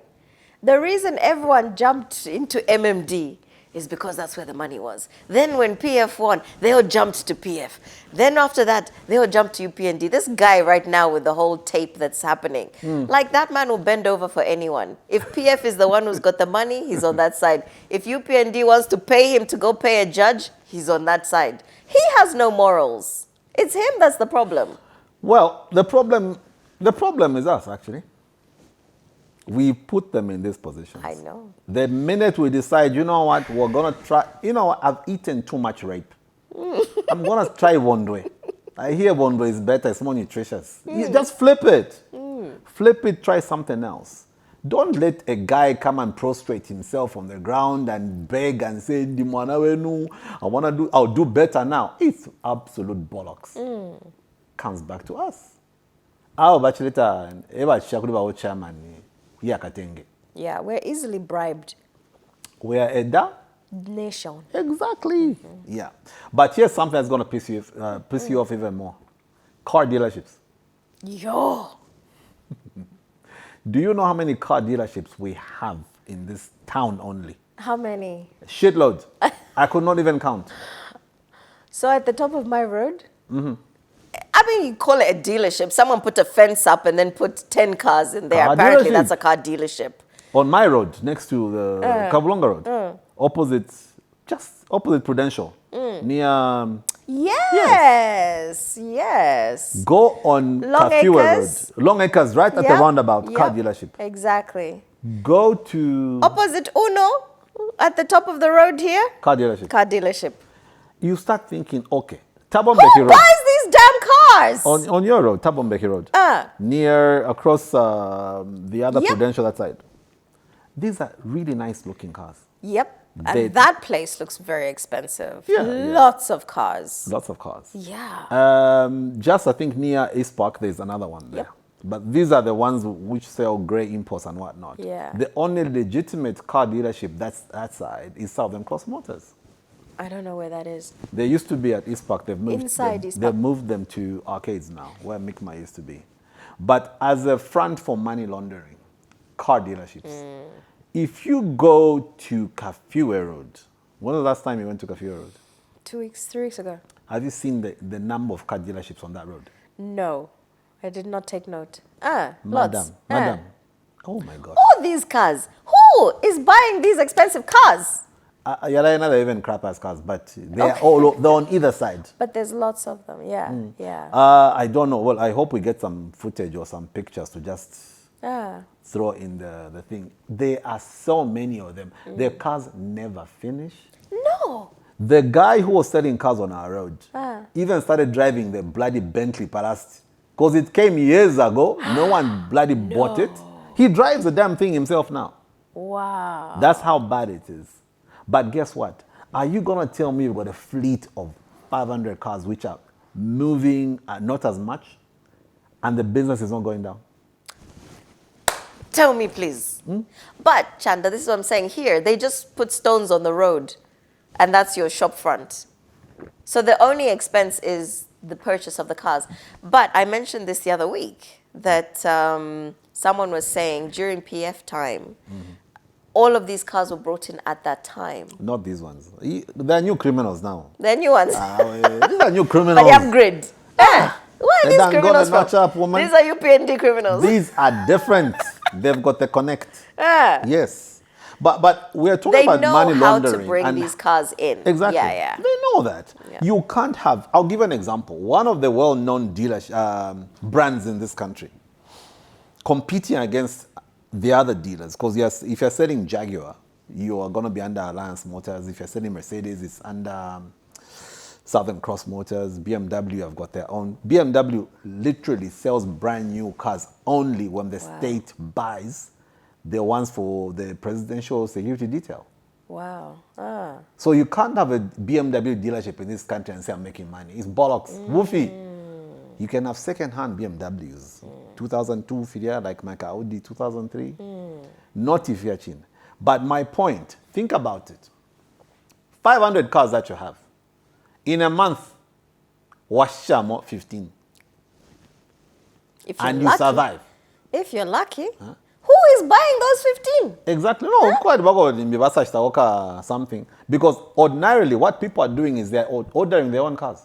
The reason everyone jumped into MMD is because that's where the money was. Then when PF won, they all jumped to PF. Then after that, they all jumped to UPND. This guy right now with the whole tape that's happening, like that man will bend over for anyone. If PF is the one who's got the money, he's on that side. If UPND wants to pay him to go pay a judge, he's on that side. He has no morals. It's him that's the problem. Well, the problem is us, actually. We put them in these positions. I know. The minute we decide, you know what, we're going to try, you know what, I've eaten too much rape. I'm going to try Vondwe. I hear Vondwe is better, it's more nutritious. You just flip it. Flip it, try something else. Don't let a guy come and prostrate himself on the ground and beg and say, I'll do better now. It's absolute bollocks. Comes back to us. Our bachelor, chairman. Yeah, we're easily bribed. We are a nation. Exactly. Yeah. But here's something that's going to piss you off even more. Car dealerships. Yo. Do you know how many car dealerships we have in this town only? How many? Shitloads. I could not even count. So at the top of my road? I mean, you call it a dealership. Someone put a fence up and then put 10 cars in there. Apparently, that's a car dealership. On my road, next to the Kabulonga Road, just opposite Prudential, near... Yes. Go on Kafua Road. Long Acres, right at the roundabout, car dealership. Exactly. Go to... Opposite Uno, at the top of the road here. Car dealership. You start thinking, okay, Tabombeki Road. Who buys these damn cars? On your road, Tabombeki Road. Across the other Prudential, that side. These are really nice looking cars. Yep. And that place looks very expensive. Lots of cars. Yeah. Just I think near East Park, there's another one there. But these are the ones which sell grey imports and whatnot. Yeah. The only legitimate car dealership that's that side is Southern Cross Motors. I don't know where that is. They used to be at East Park. They've moved East Park. They've moved them to Arcades now, where Mikma used to be. But as a front for money laundering, car dealerships. If you go to Kafua Road, when was the last time you went to Kafua Road? 3 weeks ago. Have you seen the number of car dealerships on that road? No, I did not take note. Madam. Lots. Oh my God. All these cars. Who is buying these expensive cars? They're even crap-ass cars, but they're they're on either side. But there's lots of them, yeah. I don't know. Well, I hope we get some footage or some pictures to just throw in the thing. There are so many of them. Their cars never finish. No. The guy who was selling cars on our road even started driving the bloody Bentley Palast. Because it came years ago. No one bloody bought it. He drives the damn thing himself now. Wow. That's how bad it is. But guess what? Are you going to tell me you've got a fleet of 500 cars which are moving not as much? And the business is not going down. Tell me, please. But, Chanda, this is what I'm saying here. They just put stones on the road, and that's your shop front. So the only expense is the purchase of the cars. But I mentioned this the other week, that someone was saying during PF time, all of these cars were brought in at that time. Not these ones. They're new criminals now. They're new ones. These are new criminals. But they upgrade. Where are these criminals from? Up, woman. These are UPND criminals. These are different. They've got the connect. Yes. But we're talking about money laundering. They know how to bring these cars in. Exactly. Yeah. They know that. Yeah. You can't have, I'll give an example. One of the well-known dealers, brands in this country, competing against the other dealers, because if you're selling Jaguar, you are going to be under Alliance Motors. If you're selling Mercedes, it's under Southern Cross Motors. BMW have got their own. BMW literally sells brand new cars only when the state buys the ones for the presidential security detail. Wow. So you can't have a BMW dealership in this country and say I'm making money. It's bollocks. Woofy. You can have second-hand BMWs. 2002 Fidia, like my Audi 2003. Not if you're chin. But my point, think about it. 500 cars that you have. In a month, washamo 15. And you survive. If you're lucky. Who is buying those 15? Exactly. No, quite about something. Because ordinarily, what people are doing is they're ordering their own cars.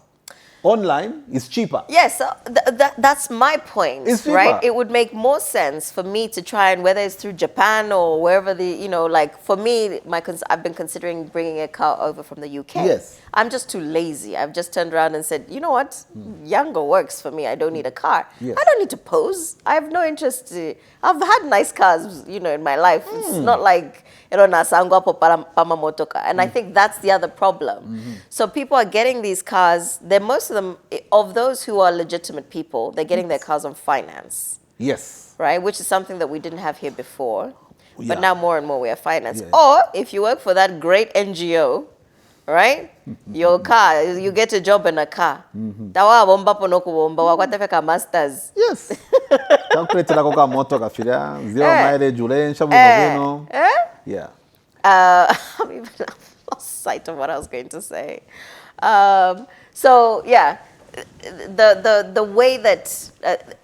Online is cheaper. Yes, that's my point, it's cheaper. Right? It would make more sense for me to try and, whether it's through Japan or wherever for me, I've been considering bringing a car over from the UK. Yes. I'm just too lazy. I've just turned around and said, you know what? Younger works for me. I don't need a car. Yes. I don't need to pose. I have no interest. I've had nice cars, in my life. It's not like, nasangwa po pama motoka. And I think that's the other problem. So people are getting these cars. Most of them, of those who are legitimate people, they're getting their cars on finance. Yes. Right? Which is something that we didn't have here before. Yeah. But now more and more we have finance. Yeah. Or if you work for that great NGO, right? Your car, you get a job in a car. Tawa bomba pono kubomba wakwatefeka masters. Yes. Calculator koka moto kafira zero mileage ule nshabu Yeah. I'm even lost sight of what I was going to say. So yeah, the way that,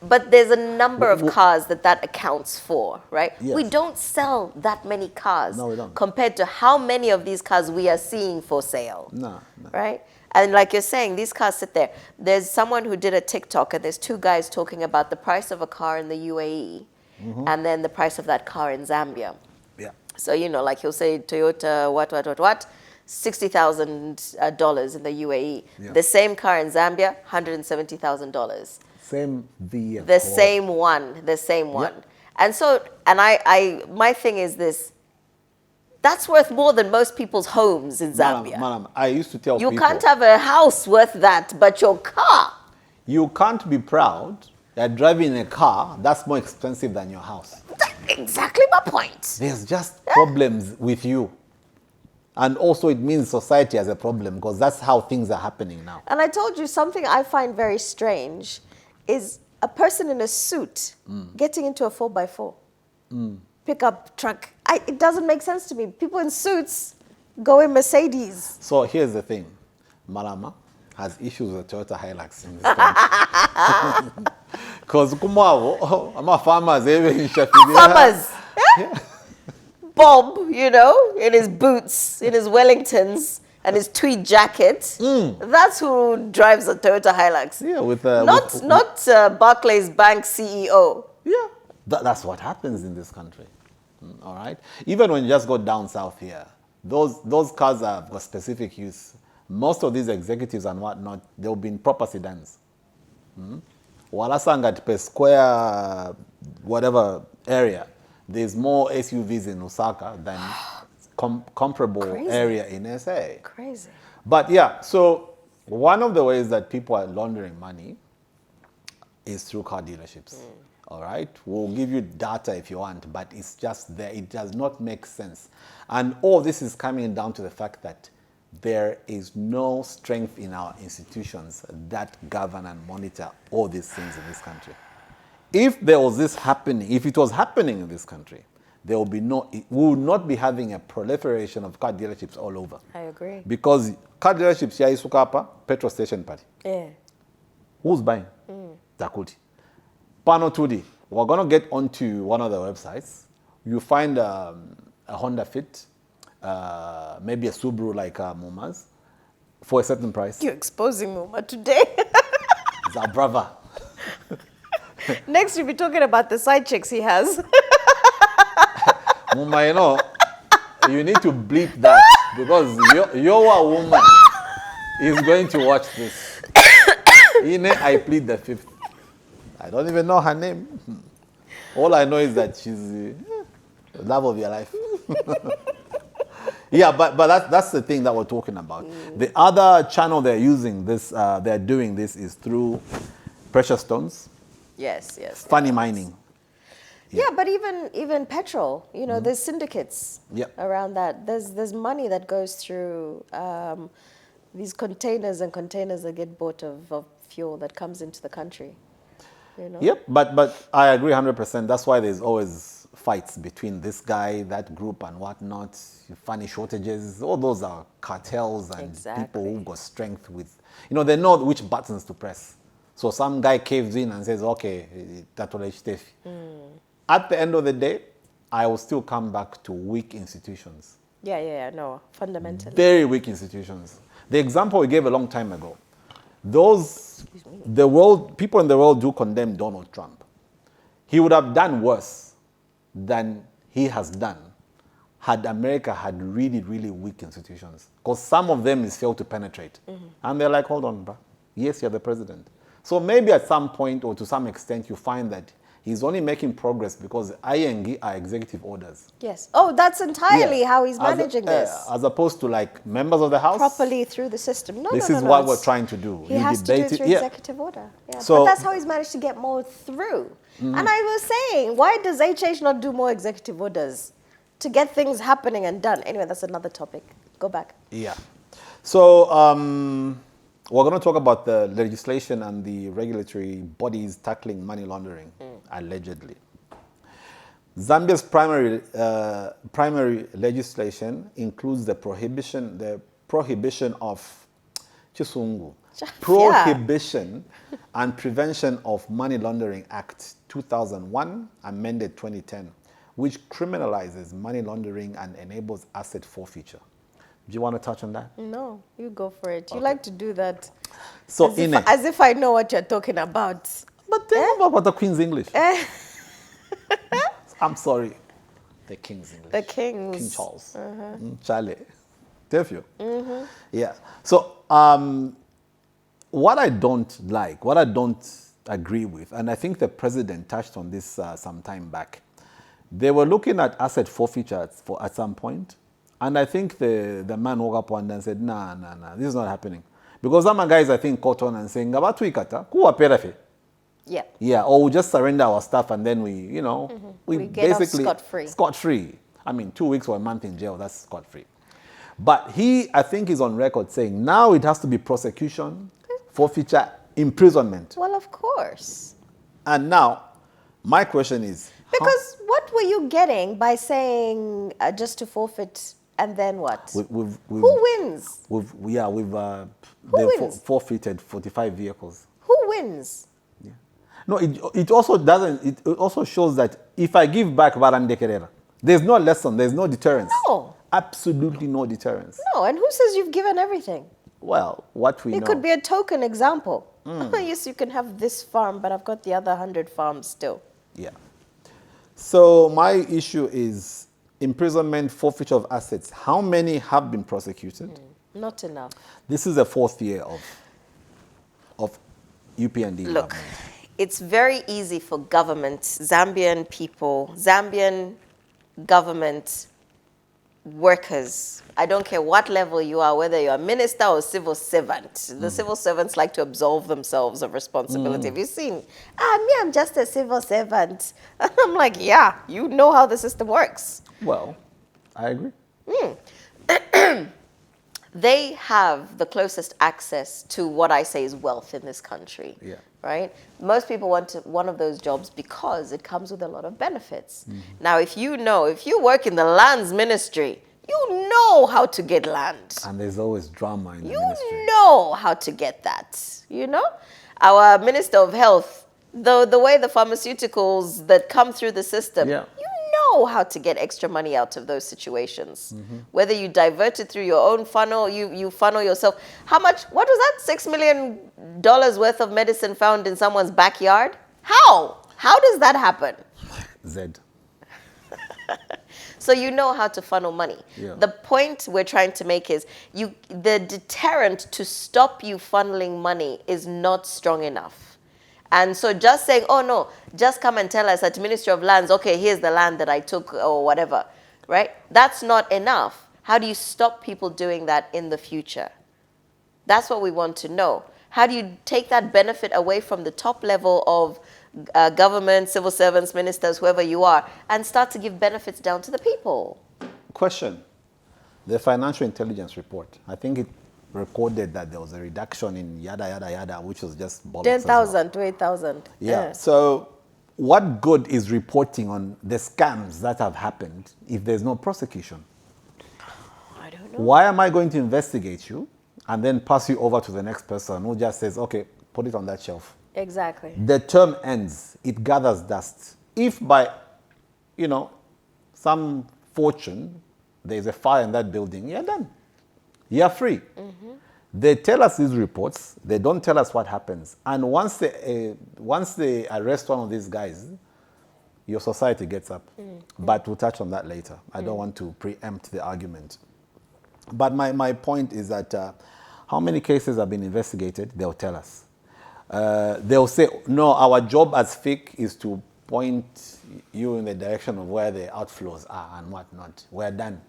but there's a number of cars that accounts for, right? Yes. We don't sell that many cars. No, we don't. Compared to how many of these cars we are seeing for sale. No. Right? And like you're saying, these cars sit there. There's someone who did a TikTok, and there's two guys talking about the price of a car in the UAE and then the price of that car in Zambia. Yeah. So, like he'll say Toyota, what, $60,000 in the UAE. Yeah. The same car in Zambia, $170,000. Same vehicle. The same one. Yeah. And so, my thing is this, that's worth more than most people's homes in Zambia. Madam, I used to tell people. You can't have a house worth that, but your car. You can't be proud that driving a car that's more expensive than your house. That's exactly my point. There's just problems with you. And also it means society has a problem because that's how things are happening now. And I told you something I find very strange is a person in a suit getting into a 4x4 pickup truck. It doesn't make sense to me. People in suits go in Mercedes. So here's the thing. Malama has issues with Toyota Hilux in this country. Because I'm a farmer. Farmers. Yeah. Bob, in his boots, in his Wellingtons, and his tweed jacket. That's who drives a Toyota Hilux. Yeah, not Barclays Bank CEO. Yeah, that's what happens in this country. All right. Even when you just go down south here, those cars have got specific use. Most of these executives and whatnot, they'll be in proper sedans. Walasanga per square, whatever area. There's more SUVs in Osaka than comparable area in SA. Crazy. But yeah, so one of the ways that people are laundering money is through car dealerships. All right? We'll give you data if you want, but it's just there. It does not make sense. And all this is coming down to the fact that there is no strength in our institutions that govern and monitor all these things in this country. if there was this happening, if it was happening in this country, there will be we would not be having a proliferation of car dealerships all over. I agree. Because car dealerships, ya isukapa, petrol station party. Yeah. Who's buying? Takuti. Pano 2D. We're going to get onto one of the websites. You find a Honda Fit, maybe a Subaru like Muma's, for a certain price. You're exposing Muma today. It's our brother. Next, you'll be talking about the side chicks he has. Muma, you know, you need to bleep that because you're a woman is going to watch this. I plead the fifth. I don't even know her name. All I know is that she's the love of your life. Yeah, but that's the thing that we're talking about. The other channel they're using this, they're doing this is through precious stones. Yes. Funny mining. Yeah, but even petrol, there's syndicates around that. There's money that goes through these containers and containers that get bought of fuel that comes into the country. Yep, but I agree 100%. That's why there's always fights between this guy, that group, and whatnot. Funny shortages. All those are cartels and people who've got strength with, they know which buttons to press. So some guy caves in and says, okay, at the end of the day, I will still come back to weak institutions. No, fundamentally. Very weak institutions. The example we gave a long time ago, people in the world do condemn Donald Trump. He would have done worse than he has done had America had really, really weak institutions. Because some of them is failed to penetrate. And they're like, hold on, bro. Yes, you're the president. So maybe at some point or to some extent you find that he's only making progress because ING are executive orders. Yes. Oh, that's entirely how he's managing this. As opposed to like members of the House. Properly through the system. This is what we're trying to do. He has to do it through executive order. Yeah. So, but that's how he's managed to get more through. And I was saying, why does HH not do more executive orders to get things happening and done? Anyway, that's another topic. Go back. Yeah. So we're going to talk about the legislation and the regulatory bodies tackling money laundering, allegedly. Zambia's primary legislation includes the prohibition of chisungu, Prohibition and Prevention of Money Laundering Act 2001, amended 2010, which criminalizes money laundering and enables asset forfeiture. Do you want to touch on that? No, you go for it. You like to do that. So as if I know what you're talking about. But tell me about the Queen's English. I'm sorry. The King's English. The King's. King Charles. Charlie. Tefio. Yeah. So what I don't like, what I don't agree with, and I think the president touched on this some time back, they were looking at asset forfeiture at some point. And I think the man woke up one day and said, nah, this is not happening. Because some guys, I think, caught on and saying, yeah, or we just surrender our stuff and then we get basically off scot-free. I mean, 2 weeks or a month in jail, that's scot-free. But he, I think, is on record saying now it has to be prosecution, forfeiture, imprisonment. Well, of course. And now, my question is... Because what were you getting by saying just to forfeit and then what? Who wins? We've forfeited 45 vehicles. Who wins? Yeah. No, it also doesn't. It also shows that if I give back Barandekerera, there's no lesson. There's no deterrence. No. Absolutely no deterrence. No, and who says you've given everything? Well, what we know. It could be a token example. Yes, you can have this farm, but I've got the other 100 farms still. Yeah. So my issue is imprisonment, forfeiture of assets. How many have been prosecuted? Not enough. This is the 4th year of UPND. Look, it's very easy for government, Zambian people, Zambian government workers. I don't care what level you are, whether you're a minister or civil servant. The civil servants like to absolve themselves of responsibility. Have you seen? Me, I'm just a civil servant. I'm like, yeah, you know how the system works. Well, I agree. they have the closest access to what I say is wealth in this country. Yeah. Right? Most people want one of those jobs because it comes with a lot of benefits. Now, if you work in the lands ministry, you know how to get land. And there's always drama in the You ministry. know how to get that. You know? Our Minister of Health, the way the pharmaceuticals that come through the system, Yeah. you know how to get extra money out of those situations. Whether you divert it through your own funnel, you funnel yourself. What was that? $6 million worth of medicine found in someone's backyard? How? How does that happen? Zed. So you know how to funnel money. Yeah. The point we're trying to make is the deterrent to stop you funneling money is not strong enough. And so just saying, oh no, just come and tell us at Ministry of Lands, okay, here's the land that I took or whatever, right? That's not enough. How do you stop people doing that in the future? That's what we want to know. How do you take that benefit away from the top level of government, civil servants, ministers, whoever you are, and start to give benefits down to the people? Question. The financial intelligence report, I think it recorded that there was a reduction in yada, yada, yada, which was just bollocks. 10,000 to 8,000. Yeah. So what good is reporting on the scams that have happened if there's no prosecution? I don't know. Why am I going to investigate you and then pass you over to the next person who just says, okay, put it on that shelf? Exactly. The term ends, it gathers dust. If by, some fortune, there's a fire in that building, you're done. You're free. They tell us these reports, they don't tell us what happens. And once they arrest one of these guys, your society gets up. But we'll touch on that later. I don't want to preempt the argument. But my point is that how many cases have been investigated, they'll tell us. They'll say, no, our job as FIC is to point you in the direction of where the outflows are and whatnot. We're done.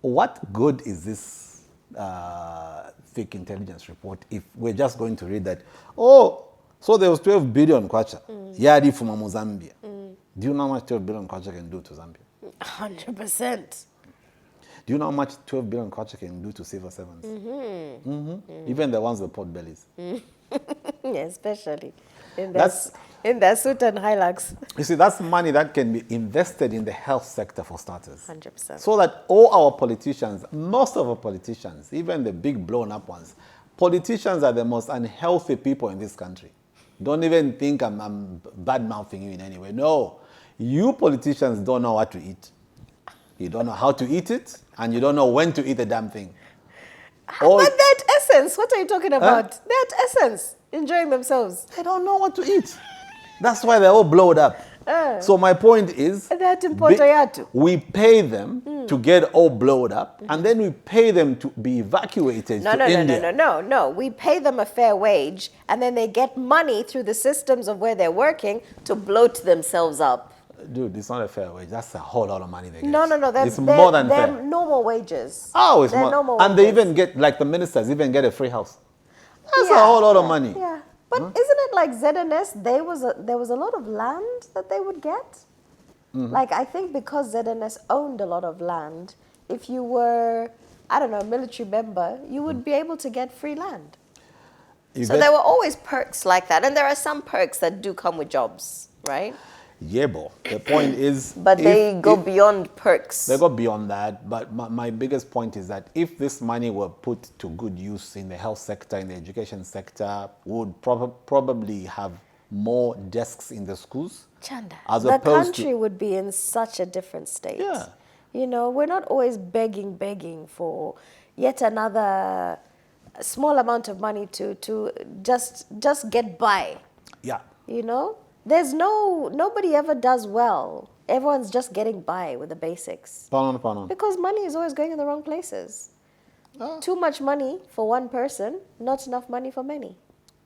What good is this FIC intelligence report if we're just going to read that, oh, so there was 12 billion kwacha, yadi from Zambia. Do you know how much 12 billion kwacha can do to Zambia? 100%. Do you know how much 12 billion kwacha can do to civil servants? Even the ones with pot bellies. Yeah, especially in their suit and Hilux. You see, that's money that can be invested in the health sector for starters. 100%. So that all our politicians, most of our politicians, even the big blown up ones, politicians are the most unhealthy people in this country. Don't even think I'm bad-mouthing you in any way. No, you politicians don't know what to eat. You don't know how to eat it, and you don't know when to eat the damn thing. But that essence, what are you talking about? That essence, enjoying themselves. They don't know what to eat. That's why they're all blowed up. So my point is, we pay them to get all blowed up, and then we pay them to be evacuated to India. No. We pay them a fair wage, and then they get money through the systems of where they're working to bloat themselves up. Dude, it's not a fair wage. That's a whole lot of money they get. No. It's more than fair. They're normal wages. Oh, it's they're more. Normal and wages. they even get, like the ministers, even get a free house. That's a whole lot of money. Yeah. But isn't it like ZNS, there was a lot of land that they would get? Like, I think because ZNS owned a lot of land, if you were, I don't know, a military member, you would be able to get free land. So there were always perks like that. And there are some perks that do come with jobs, right? Yeah, but the point is... But they go beyond perks. They go beyond that. But my biggest point is that if this money were put to good use in the health sector, in the education sector, we would probably have more desks in the schools. Chanda, the country would be in such a different state. Yeah. You know, we're not always begging for yet another small amount of money to just get by. Yeah. You know? Nobody ever does well. Everyone's just getting by with the basics. Because money is always going in the wrong places. Too much money for one person, not enough money for many.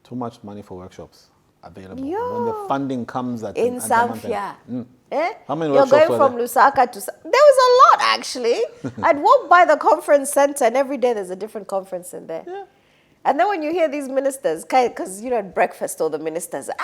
Too much money for workshops available. Yo. When the funding comes at Zambia. How many You're workshops going from Lusaka to... There was a lot, actually. I'd walk by the conference center, and every day there's a different conference in there. Yeah. And then when you hear these ministers, because, you know, at breakfast, all the ministers, hey,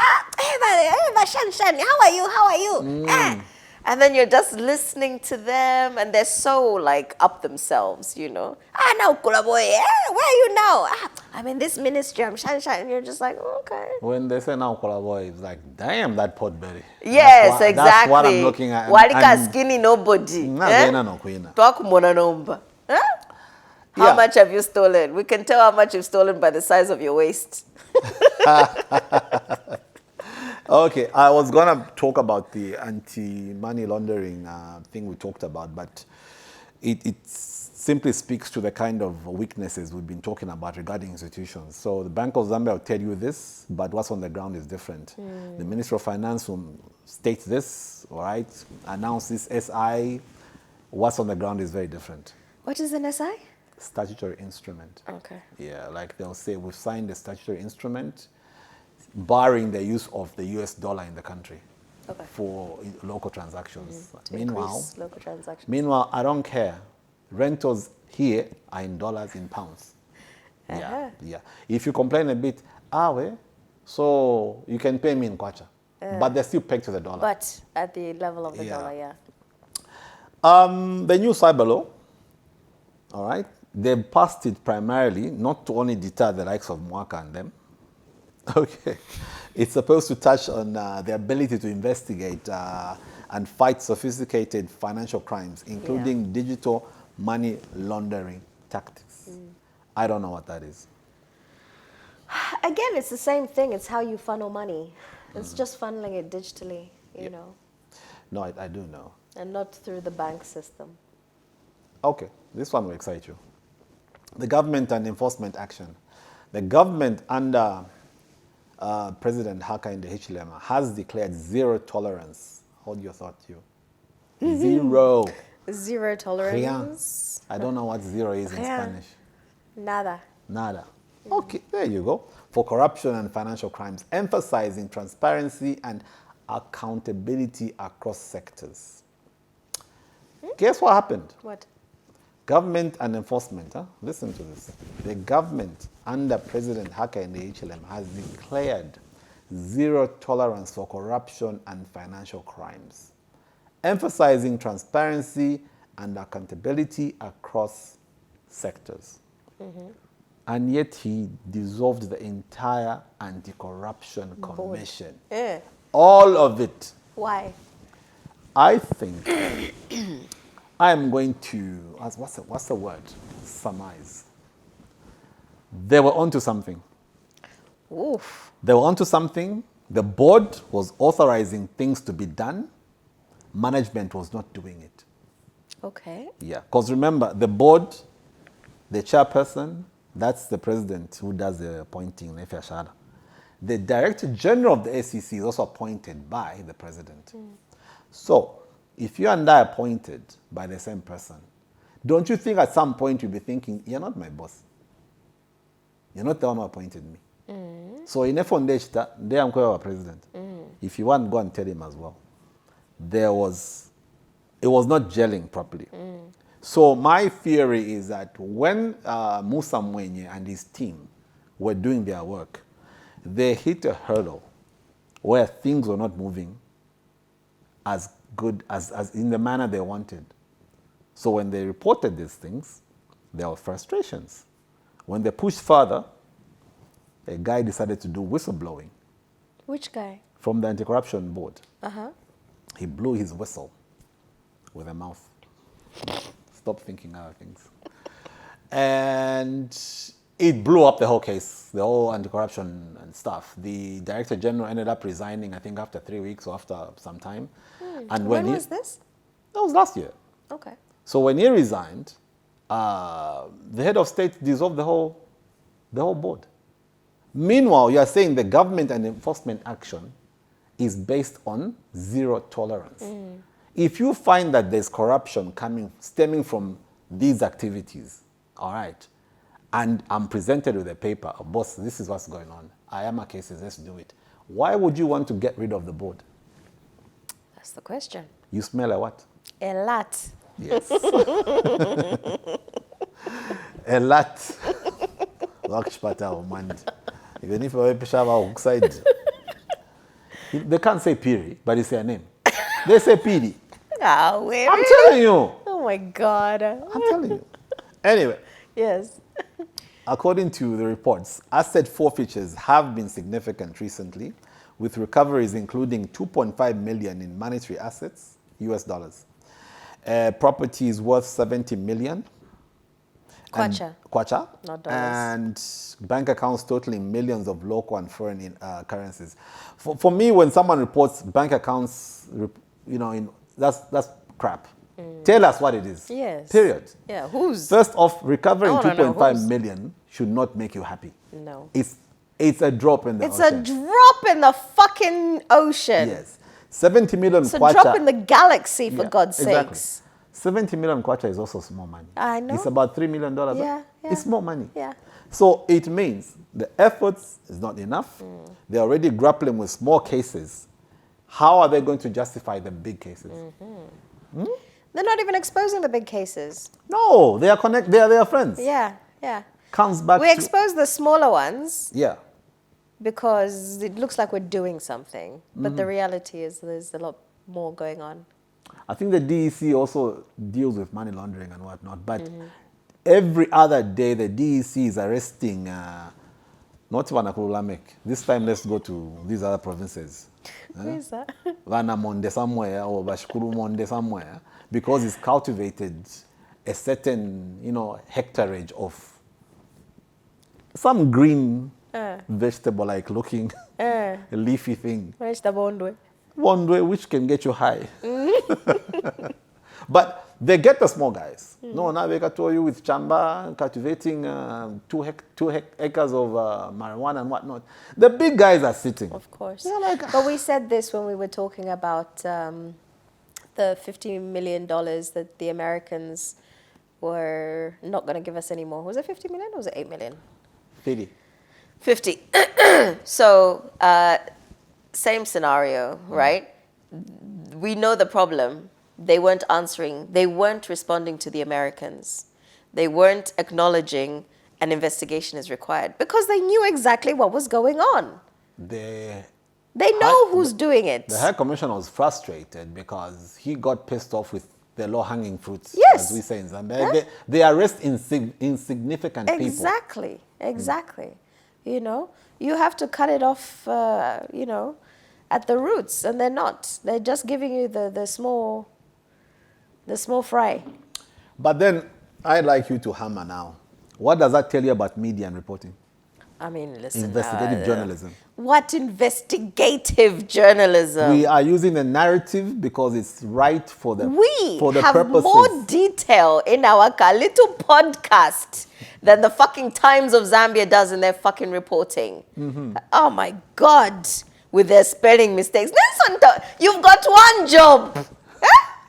Shan, how are you? And then you're just listening to them, and they're so like up themselves, you know. Now Kulaboy, where are you now? I'm in this ministry, I'm shine. And you're just like, okay. When they say now Kulaboy, it's like, damn, that potbelly. Yes, exactly. That's what I'm looking at. Walika skinny nobody. Talk monanomba. How much have you stolen? We can tell how much you've stolen by the size of your waist. Okay, I was going to talk about the anti-money laundering thing we talked about, but it simply speaks to the kind of weaknesses we've been talking about regarding institutions. So the Bank of Zambia will tell you this, but what's on the ground is different. The Minister of Finance will state this, all right, announce this SI. What's on the ground is very different. What is an SI? Statutory instrument. Okay. Yeah, like they'll say, we've signed a statutory instrument barring the use of the US dollar in the country for local transactions. Meanwhile, local transactions. Meanwhile, I don't care. Rentals here are in dollars, in pounds. Yeah. If you complain a bit, so you can pay me in kwacha. But they're still pegged to the dollar. But at the level of the dollar, The new cyber law, all right, they've passed it primarily not to only deter the likes of Mwaka and them. Okay. It's supposed to touch on the ability to investigate and fight sophisticated financial crimes, including digital money laundering tactics. I don't know what that is. Again, it's the same thing. It's how you funnel money. It's just funneling it digitally, you know. No, I do know. And not through the bank system. Okay, this one will excite you. The government and enforcement action. The government under President Hakainde Hichilema has declared zero tolerance. Hold your thought, you. Zero. Zero tolerance. I don't know what zero is in Spanish. Nada. Okay, there you go. For corruption and financial crimes, emphasizing transparency and accountability across sectors. Guess what happened? What? Government and enforcement. Listen to this. The government under President Hakainde Hichilema has declared zero tolerance for corruption and financial crimes, emphasizing transparency and accountability across sectors. And yet he dissolved the entire anti-corruption commission. All of it. Why? I think I'm going to, what's the word? Surmise. They were onto something. Oof. They were onto something. The board was authorizing things to be done. Management was not doing it. Okay. Yeah, because remember, the board, the chairperson, that's the president who does the appointing. The director general of the SEC is also appointed by the president. So, if you and I are appointed by the same person, don't you think at some point you'll be thinking, you're not my boss. You're not the one who appointed me. So in a foundation, they are our president. If you want, go and tell him as well. It was not gelling properly. So my theory is that when Musa Mwenye and his team were doing their work, they hit a hurdle where things were not moving as good as in the manner they wanted. So when they reported these things, there were frustrations. When they pushed further, a guy decided to do whistleblowing. Which guy? From the anti-corruption board. Uh-huh. He blew his whistle with a mouth. Stop thinking other things. And it blew up the whole case, the whole anti-corruption and stuff. The director general ended up resigning, I think, after 3 weeks or after some time. And when was this? That was last year. Okay. So when he resigned, the head of state dissolved the whole board. Meanwhile, you are saying the government and enforcement action is based on zero tolerance. If you find that there's corruption stemming from these activities, all right, and I'm presented with a paper, boss, this is what's going on. I am a case, let's do it. Why would you want to get rid of the board? That's the question. You smell a what? A lot. Yes. A lot. Even if they can't say Piri, but it's their name. They say Piri. I'm telling you. Oh my God. I'm telling you. Anyway. Yes. According to the reports, asset forfeitures have been significant recently, with recoveries including 2.5 million in monetary assets, US dollars. Properties worth 70 million. Kwacha. Not dollars. And bank accounts totaling millions of local and foreign currencies. For me, when someone reports bank accounts, that's crap. Tell us what it is. Yes. Period. Yeah, who's? First off, recovering 2.5 million should not make you happy. No. It's a drop in the ocean. It's a drop in the fucking ocean. Yes. 70 million It's kwacha. a drop in the galaxy, for God's exactly. sakes. 70 million kwacha is also small money. I know. It's about $3 million. Yeah. It's more money. Yeah. So it means the efforts is not enough. They're already grappling with small cases. How are they going to justify the big cases? They're not even exposing the big cases. No, they are they are friends. Yeah. Comes back We expose the smaller ones. Yeah. Because it looks like we're doing something. But the reality is there's a lot more going on. I think the DEC also deals with money laundering and whatnot. But every other day, the DEC is arresting, not Vanakulamek. This time, let's go to these other provinces. Where is that? Vana Monde somewhere or Bashkuru Monde somewhere. Because it's cultivated a certain, hectareage of some green vegetable-like looking leafy thing. Where's the bondwe? Bondwe, which can get you high. But they get the small guys. No, now they can tell you with Chamba cultivating 2 acres of marijuana and whatnot. The big guys are sitting. Of course. But we said this when we were talking about the $50 million that the Americans were not going to give us anymore. Was it 50 million or was it 8 million? 50. So, same scenario, right? We know the problem. They weren't answering. They weren't responding to the Americans. They weren't acknowledging an investigation is required because they knew exactly what was going on. They know who's doing it. The High Commissioner was frustrated because he got pissed off with the low-hanging fruits, yes, as we say in Zambia. Yeah. They arrest insignificant people. Exactly. You have to cut it off, at the roots, and they're not. They're just giving you the small fry. But then, I'd like you to hammer now. What does that tell you about media and reporting? I mean, listen. Investigative journalism. What investigative journalism? We are using the narrative because it's right for the purposes. We have more detail in our little podcast than the fucking Times of Zambia does in their fucking reporting. Oh my God. With their spelling mistakes. You've got one job.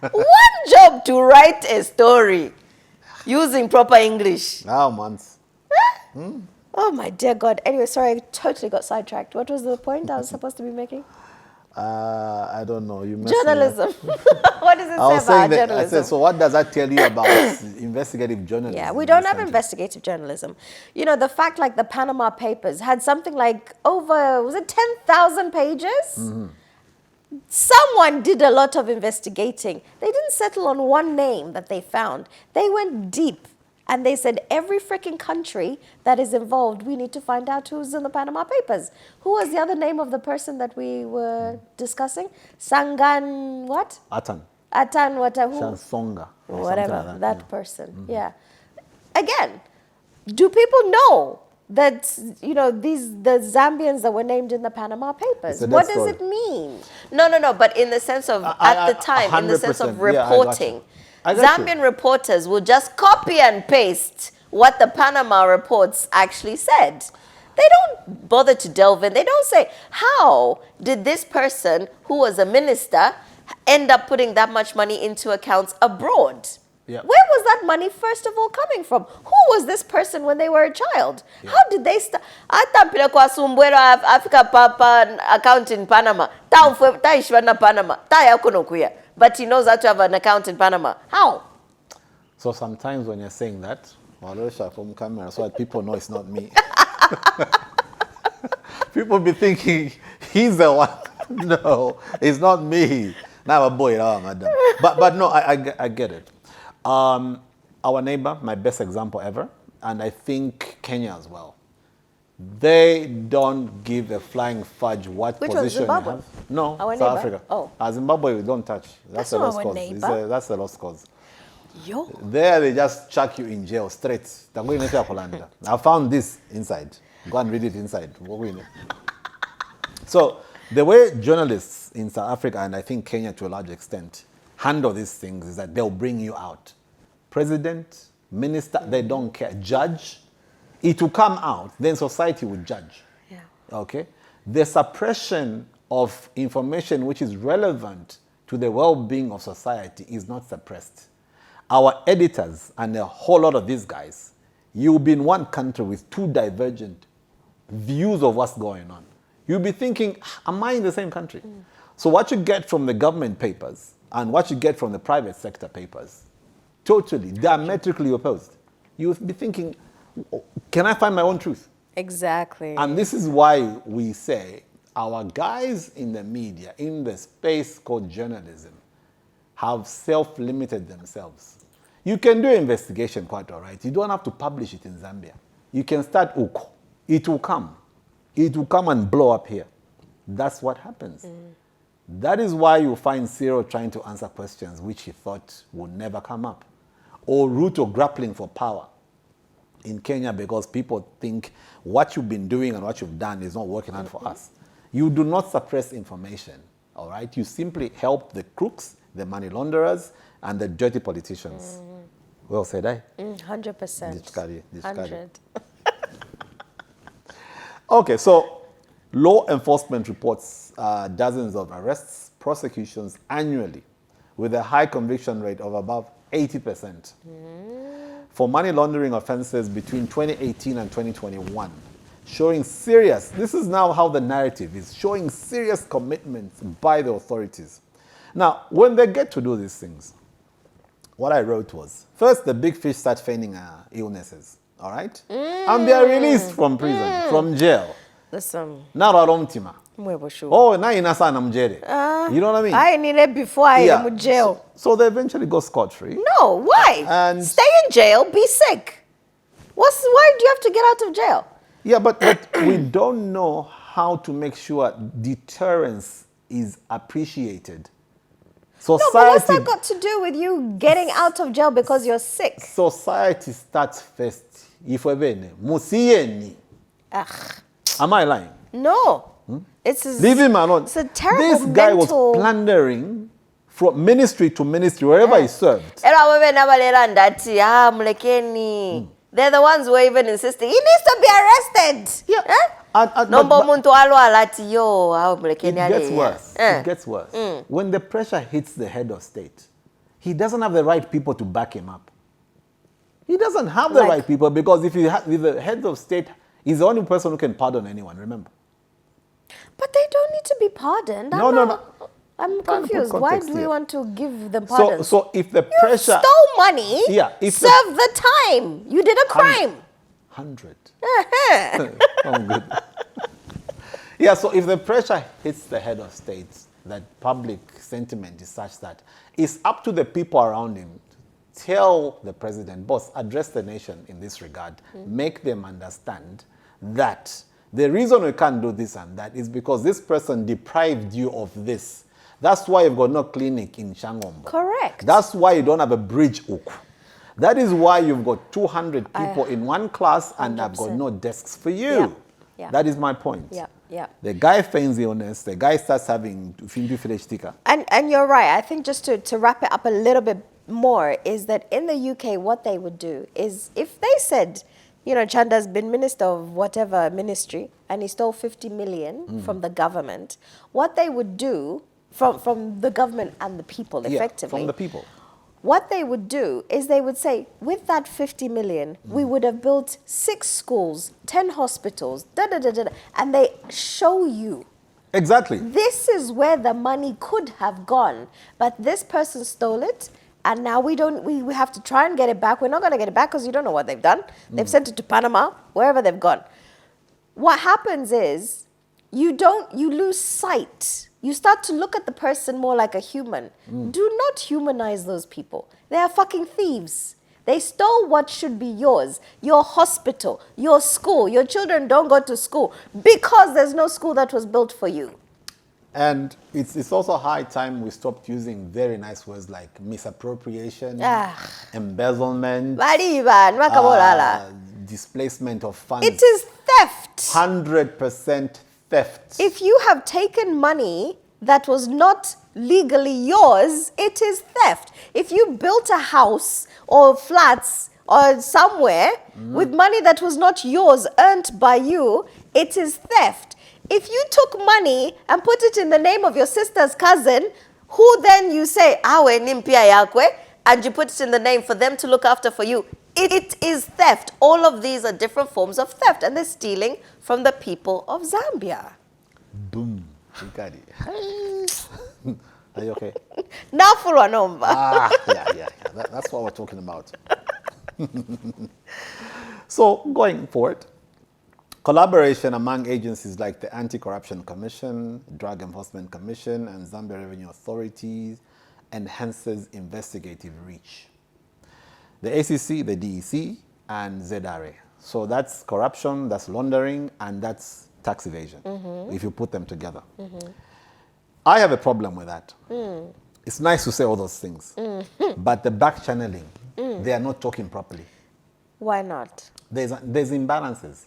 One job to write a story using proper English. Now, months. Oh my dear God. Anyway, sorry, I totally got sidetracked. What was the point I was supposed to be making? I don't know. You journalism. What does it say about journalism? I said, so what does that tell you about investigative journalism? Yeah, we don't have investigative journalism. The fact like the Panama Papers had something like over, was it 10,000 pages? Someone did a lot of investigating. They didn't settle on one name that they found. They went deep. And they said, every freaking country that is involved, we need to find out who's in the Panama Papers. Who was the other name of the person that we were discussing? Sangan what? Atan what? Who? Shansonga. Whatever, like that person. Yeah. Again, do people know that, the Zambians that were named in the Panama Papers? What does it mean? No, but in the sense of, at the time, in the sense of reporting. Yeah, Zambian reporters will just copy and paste what the Panama reports actually said. They don't bother to delve in. They don't say, how did this person who was a minister end up putting that much money into accounts abroad? Yeah. Where was that money, first of all, coming from? Who was this person when they were a child? Yeah. How did they start? Africa Papa account in Panama. But he knows how to have an account in Panama. How? So sometimes when you're saying that, from camera, so that people know it's not me. People be thinking he's the one. No, it's not me. Now a boy, madam. But no, I get it. Our neighbor, my best example ever, and I think Kenya as well. They don't give a flying fudge what Which position one, you Zimbabwe? have. No, Our South neighbor? Africa. Oh. Zimbabwe, we don't touch. That's a not lost our cause. neighbor. That's a lost cause. Yo. There, they just chuck you in jail straight. I found this inside. Go and read it inside. So, the way journalists in South Africa, and I think Kenya to a large extent, handle these things is that they'll bring you out. President, minister, they don't care. Judge, it will come out, then society will judge. Yeah. Okay? The suppression of information which is relevant to the well-being of society is not suppressed. Our editors and a whole lot of these guys, you'll be in one country with two divergent views of what's going on. You'll be thinking, am I in the same country? So what you get from the government papers and what you get from the private sector papers, totally diametrically opposed. You'll be thinking, can I find my own truth? Exactly. And this is why we say our guys in the media, in the space called journalism, have self-limited themselves. You can do an investigation quite all right. You don't have to publish it in Zambia. You can start Uko. It will come. It will come and blow up here. That's what happens. That is why you find Cyril trying to answer questions which he thought would never come up. Or Ruto grappling for power in Kenya because people think what you've been doing and what you've done is not working out for us. You do not suppress information, all right? You simply help the crooks, the money launderers, and the dirty politicians. Well said, eh? 100%. 100. Okay, so law enforcement reports dozens of arrests, prosecutions annually with a high conviction rate of above 80%. For money laundering offenses between 2018 and 2021, showing serious, this is now how the narrative is, showing serious commitments by the authorities. Now, when they get to do these things, what I wrote was, first the big fish start feigning illnesses, all right? And they are released from prison, from jail. Listen. Now Tima. Oh, now inasa na mjere. You know what I mean? I need it before I am in jail. So they eventually go scot-free. No, why? And stay in jail, be sick. Why do you have to get out of jail? Yeah, but we don't know how to make sure deterrence is appreciated. Society, no, but what's that got to do with you getting out of jail because you're sick? Society starts first. Am I lying? No. Leave him alone. It's a terrible This guy was plundering from ministry to ministry, wherever he served. They're the ones who are even insisting, he needs to be arrested. Yeah. It gets worse. It gets worse. When the pressure hits the head of state, he doesn't have the right people to back him up. He doesn't have the right people because if the head of state is the only person who can pardon anyone, remember. But they don't need to be pardoned. No. I'm confused. Why do we want to give them pardon? So if the pressure... You stole money, serve the time. You did a crime. 100. Oh, good. Yeah, so if the pressure hits the head of state, that public sentiment is such that it's up to the people around him to tell the president, boss, address the nation in this regard, make them understand that the reason we can't do this and that is because this person deprived you of this. That's why you've got no clinic in Shangomba. Correct. That's why you don't have a bridge hook. That is why you've got 200 people in one class and I've got no desks for you. Yeah. That is my point. Yeah. The guy feigns illness. The guy starts having findu sticker. And you're right. I think just to wrap it up a little bit more is that in the UK, what they would do is if they said, Chanda's been minister of whatever ministry and he stole 50 million from the government, what they would do from the government and the people, effectively. From the people. What they would do is they would say, with that 50 million, we would have built 6 schools, 10 hospitals, and they show you. Exactly. This is where the money could have gone, but this person stole it, and now we have to try and get it back. We're not going to get it back because you don't know what they've done. They've sent it to Panama, wherever they've gone. What happens is you lose sight. you start to look at the person more like a human. Do not humanize those people. They are fucking thieves. They stole what should be yours. Your hospital, your school. Your children don't go to school because there's no school that was built for you. And it's also high time we stopped using very nice words like misappropriation, embezzlement, displacement of funds. It is theft. 100% theft. If you have taken money that was not legally yours, it is theft. If you built a house or flats or somewhere with money that was not yours, earned by you, it is theft. If you took money and put it in the name of your sister's cousin, who then you say, awe nimpia yakwe, and you put it in the name for them to look after for you, it is theft. All of these are different forms of theft, and they're stealing from the people of Zambia. Boom. You got it. Are you okay? Now for a number. Yeah. That's what we're talking about. So, going forward, collaboration among agencies like the Anti-Corruption Commission, Drug Enforcement Commission, and Zambia Revenue Authorities enhances investigative reach. The ACC, the DEC, and ZRA. So that's corruption, that's laundering, and that's tax evasion, if you put them together. I have a problem with that. It's nice to say all those things, but the back channeling, they are not talking properly. Why not? There's imbalances.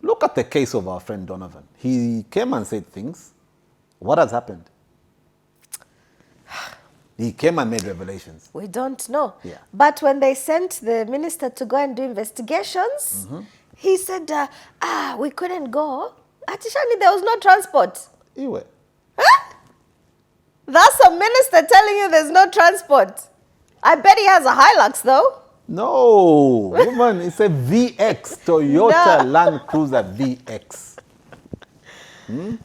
Look at the case of our friend Donovan. He came and said things. What has happened? He came and made revelations. We don't know. Yeah. But when they sent the minister to go and do investigations, he said, we couldn't go. Atishani, there was no transport. Anyway. Huh? That's a minister telling you there's no transport. I bet he has a Hilux, though. No, woman, it's a VX, Toyota Land Cruiser VX. I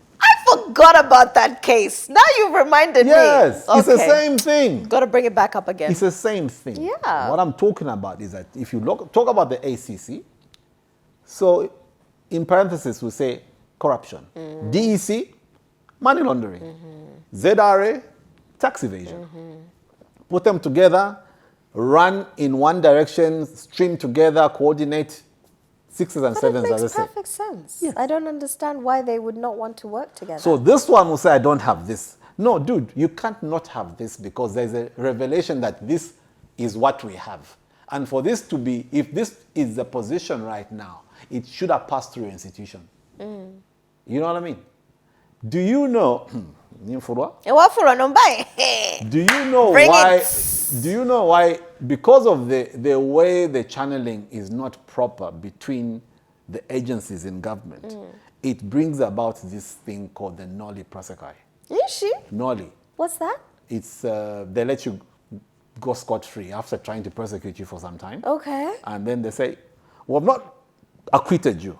forgot about that case. Now you've reminded me. Yes, it's the same thing. Got to bring it back up again. It's the same thing. Yeah. What I'm talking about is that if you talk about the ACC, so in parentheses we say corruption. DEC, money laundering. ZRA, tax evasion. Put them together, run in one direction, stream together, coordinate, sixes and sevens. It makes perfect sense. Yes. I don't understand why they would not want to work together. So this one will say, I don't have this. No, dude, you can't not have this because there's a revelation that this is what we have. And for this to be, if this is the position right now, it should have passed through your institution. You know what I mean? Do you know... Do you know why? Do you know why? Because of the way the channeling is not proper between the agencies in government, it brings about this thing called the noli prosequi. Is she? Noli. What's that? It's they let you go scot-free after trying to persecute you for some time. Okay. And then they say, "Well, I've not acquitted you,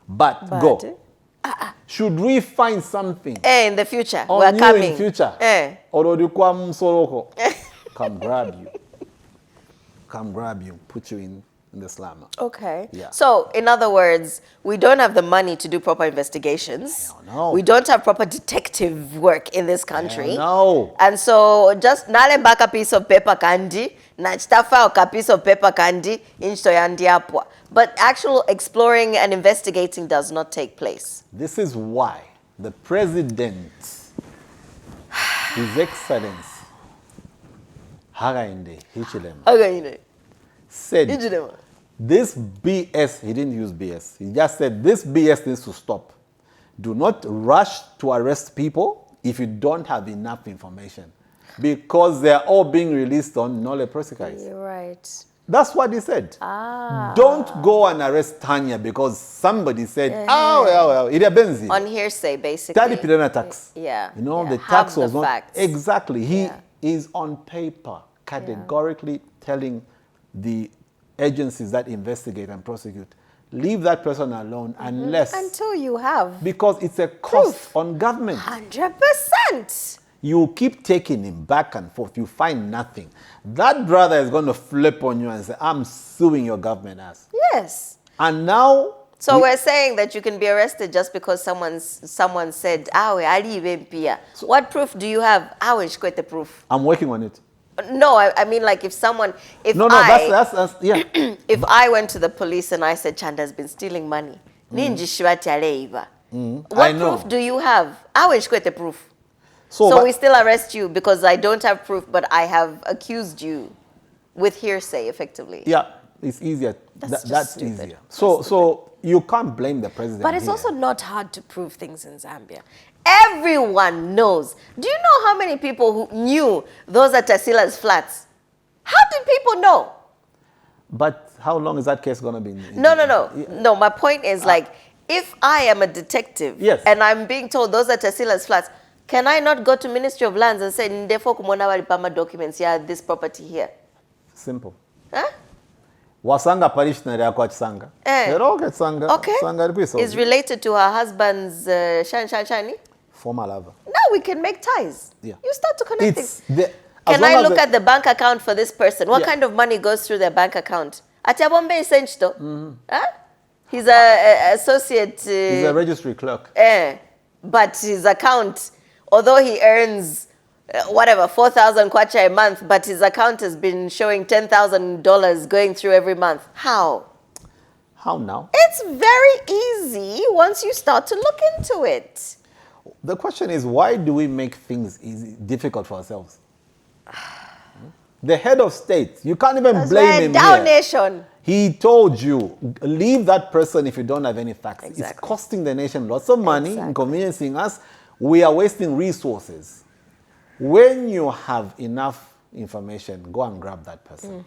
but go." Should we find something in the future? We're coming. In the future. Come grab you, put you in the slammer. Okay. Yeah. So, in other words, we don't have the money to do proper investigations. Hell no. We don't have proper detective work in this country. Hell no. And so, just nalembaka piece of paper kandi, nachitafa a piece of paper kandi, instoyandiapwa. But actual exploring and investigating does not take place. This is why the president, His Excellency, Hakainde Hichilema, said this BS, he didn't use BS, he just said this BS needs to stop. Do not rush to arrest people if you don't have enough information because they are all being released on noli prosequi. You're right. That's what he said. Don't go and arrest Tanya because somebody said, it happens. On hearsay, basically. Tadi pilana tax. Yeah. You know, yeah. the tax was not... Facts. Exactly. He is on paper categorically telling the agencies that investigate and prosecute, leave that person alone unless... Until you have... Because it's a cost on government. 100%. You keep taking him back and forth. You find nothing. That brother is going to flip on you and say, I'm suing your government ass. Yes. And now So we're saying that you can be arrested just because someone said, so what proof do you have? The proof. I'm working on it. No, I mean like if someone, that's yeah. If I went to the police and I said Chanda's been stealing money, what proof do you have? The proof. So we still arrest you because I don't have proof, but I have accused you with hearsay, effectively. Yeah, it's easier. That's easier. So you can't blame the president. But it's also not hard to prove things in Zambia. Everyone knows. Do you know how many people who knew those are Tasila's flats? How did people know? But how long is that case going to be? No, my point is if I am a detective and I'm being told those are Tasila's flats, can I not go to Ministry of Lands and say, Ndefo kumona walipama documents here, this property here? Simple. Huh? Wasanga parishioner yako Chisanga. Okay. Is related to her husband's Shani? Former lover. Now we can make ties. Yeah. You start to connect things. Can I look at the bank account for this person? What kind of money goes through their bank account? Atiabombe Senchto. Huh? He's a associate. He's a registry clerk. But his account, although he earns 4,000 kwacha a month, but his account has been showing $10,000 going through every month. How? How now? It's very easy once you start to look into it. The question is, why do we make things difficult for ourselves? The head of state, you can't even blame him down here. Nation. He told you, leave that person if you don't have any facts. Exactly. It's costing the nation lots of money, inconveniencing us. We are wasting resources. When you have enough information, go and grab that person.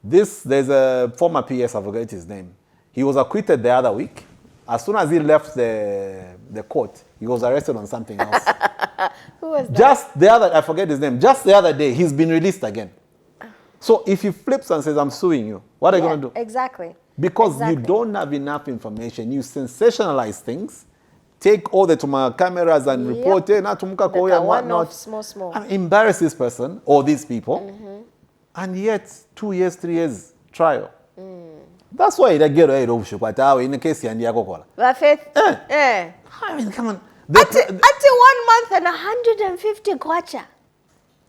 There's a former PS, I forget his name. He was acquitted the other week. As soon as he left the court, he was arrested on something else. Who was that? I forget his name. Just the other day, he's been released again. So if he flips and says, I'm suing you, what are you going to do? Exactly. Because you don't have enough information. You sensationalize things, take all the cameras and report it, and whatnot. Small. And embarrass this person or these people. And yet, 2 years, 3 years trial. That's why they get away with it. In the case, I mean, come on. At 1 month and 150 kwacha.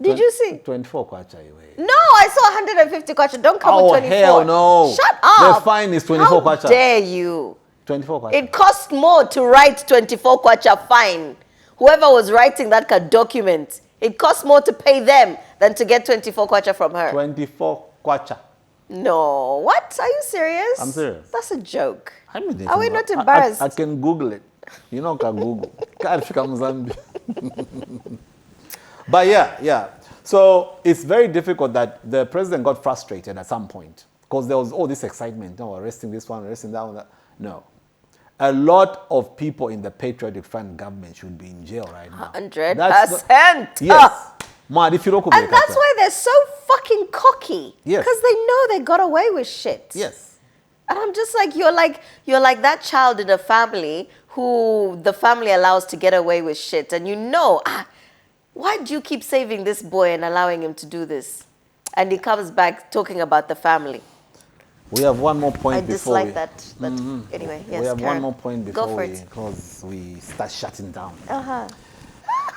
Did you see? 24 kwacha. No, I saw 150 kwacha. Don't come with 24. Oh, hell no. Shut up. The fine is 24 kwacha. How dare you? 24 kwacha. It cost more to write 24 kwacha fine. Whoever was writing that document, it cost more to pay them than to get 24 kwacha from her. 24 kwacha. No. What? Are you serious? I'm serious. That's a joke. Are we not embarrassed? I can Google it. You know, can Google. Zambia. But yeah. So it's very difficult that the president got frustrated at some point because there was all this excitement. No, arresting this one, arresting that one. No. A lot of people in the Patriotic Front government should be in jail right now. 100%. Yes. And that's why they're so fucking cocky. Yes. Because they know they got away with shit. Yes. And I'm just like, you're like that child in a family who the family allows to get away with shit. And why do you keep saving this boy and allowing him to do this? And he comes back talking about the family. We have one more point I before dislike that. Anyway, yes, we have Karen. one more point Go before for it. because we start shutting down.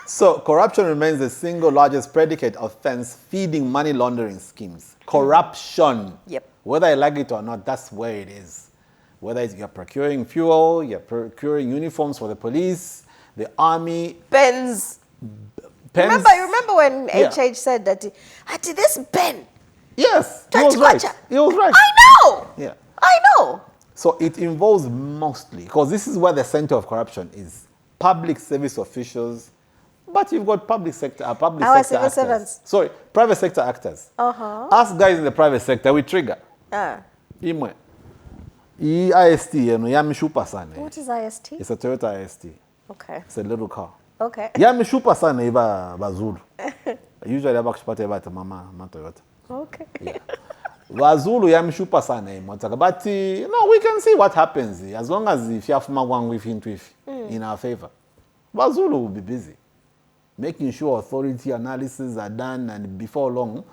So corruption remains the single largest predicate offense feeding money laundering schemes. Corruption. Yep. Whether I like it or not, that's where it is. Whether it's you're procuring fuel, you're procuring uniforms for the police, the army. Pens. Remember when HH said that, this pen. Yes, he was right. He was right. I know. Yeah. I know. So it involves mostly, because this is where the center of corruption is, public service officials, but you've got private sector actors. Sorry, private sector actors. Us guys in the private sector, we trigger. Imwe. IST, yamishupa sana. What is IST? It's a Toyota IST. Okay. It's a little car. Okay. Yamishupa sana iba bazulu. Usually abakishipata iba mama Toyota. Okay. Yeah. Wazulu yamishupa sana imotaka, but we can see what happens as long as if you have in our favor. Wazulu will be busy making sure authority analysis are done, and before long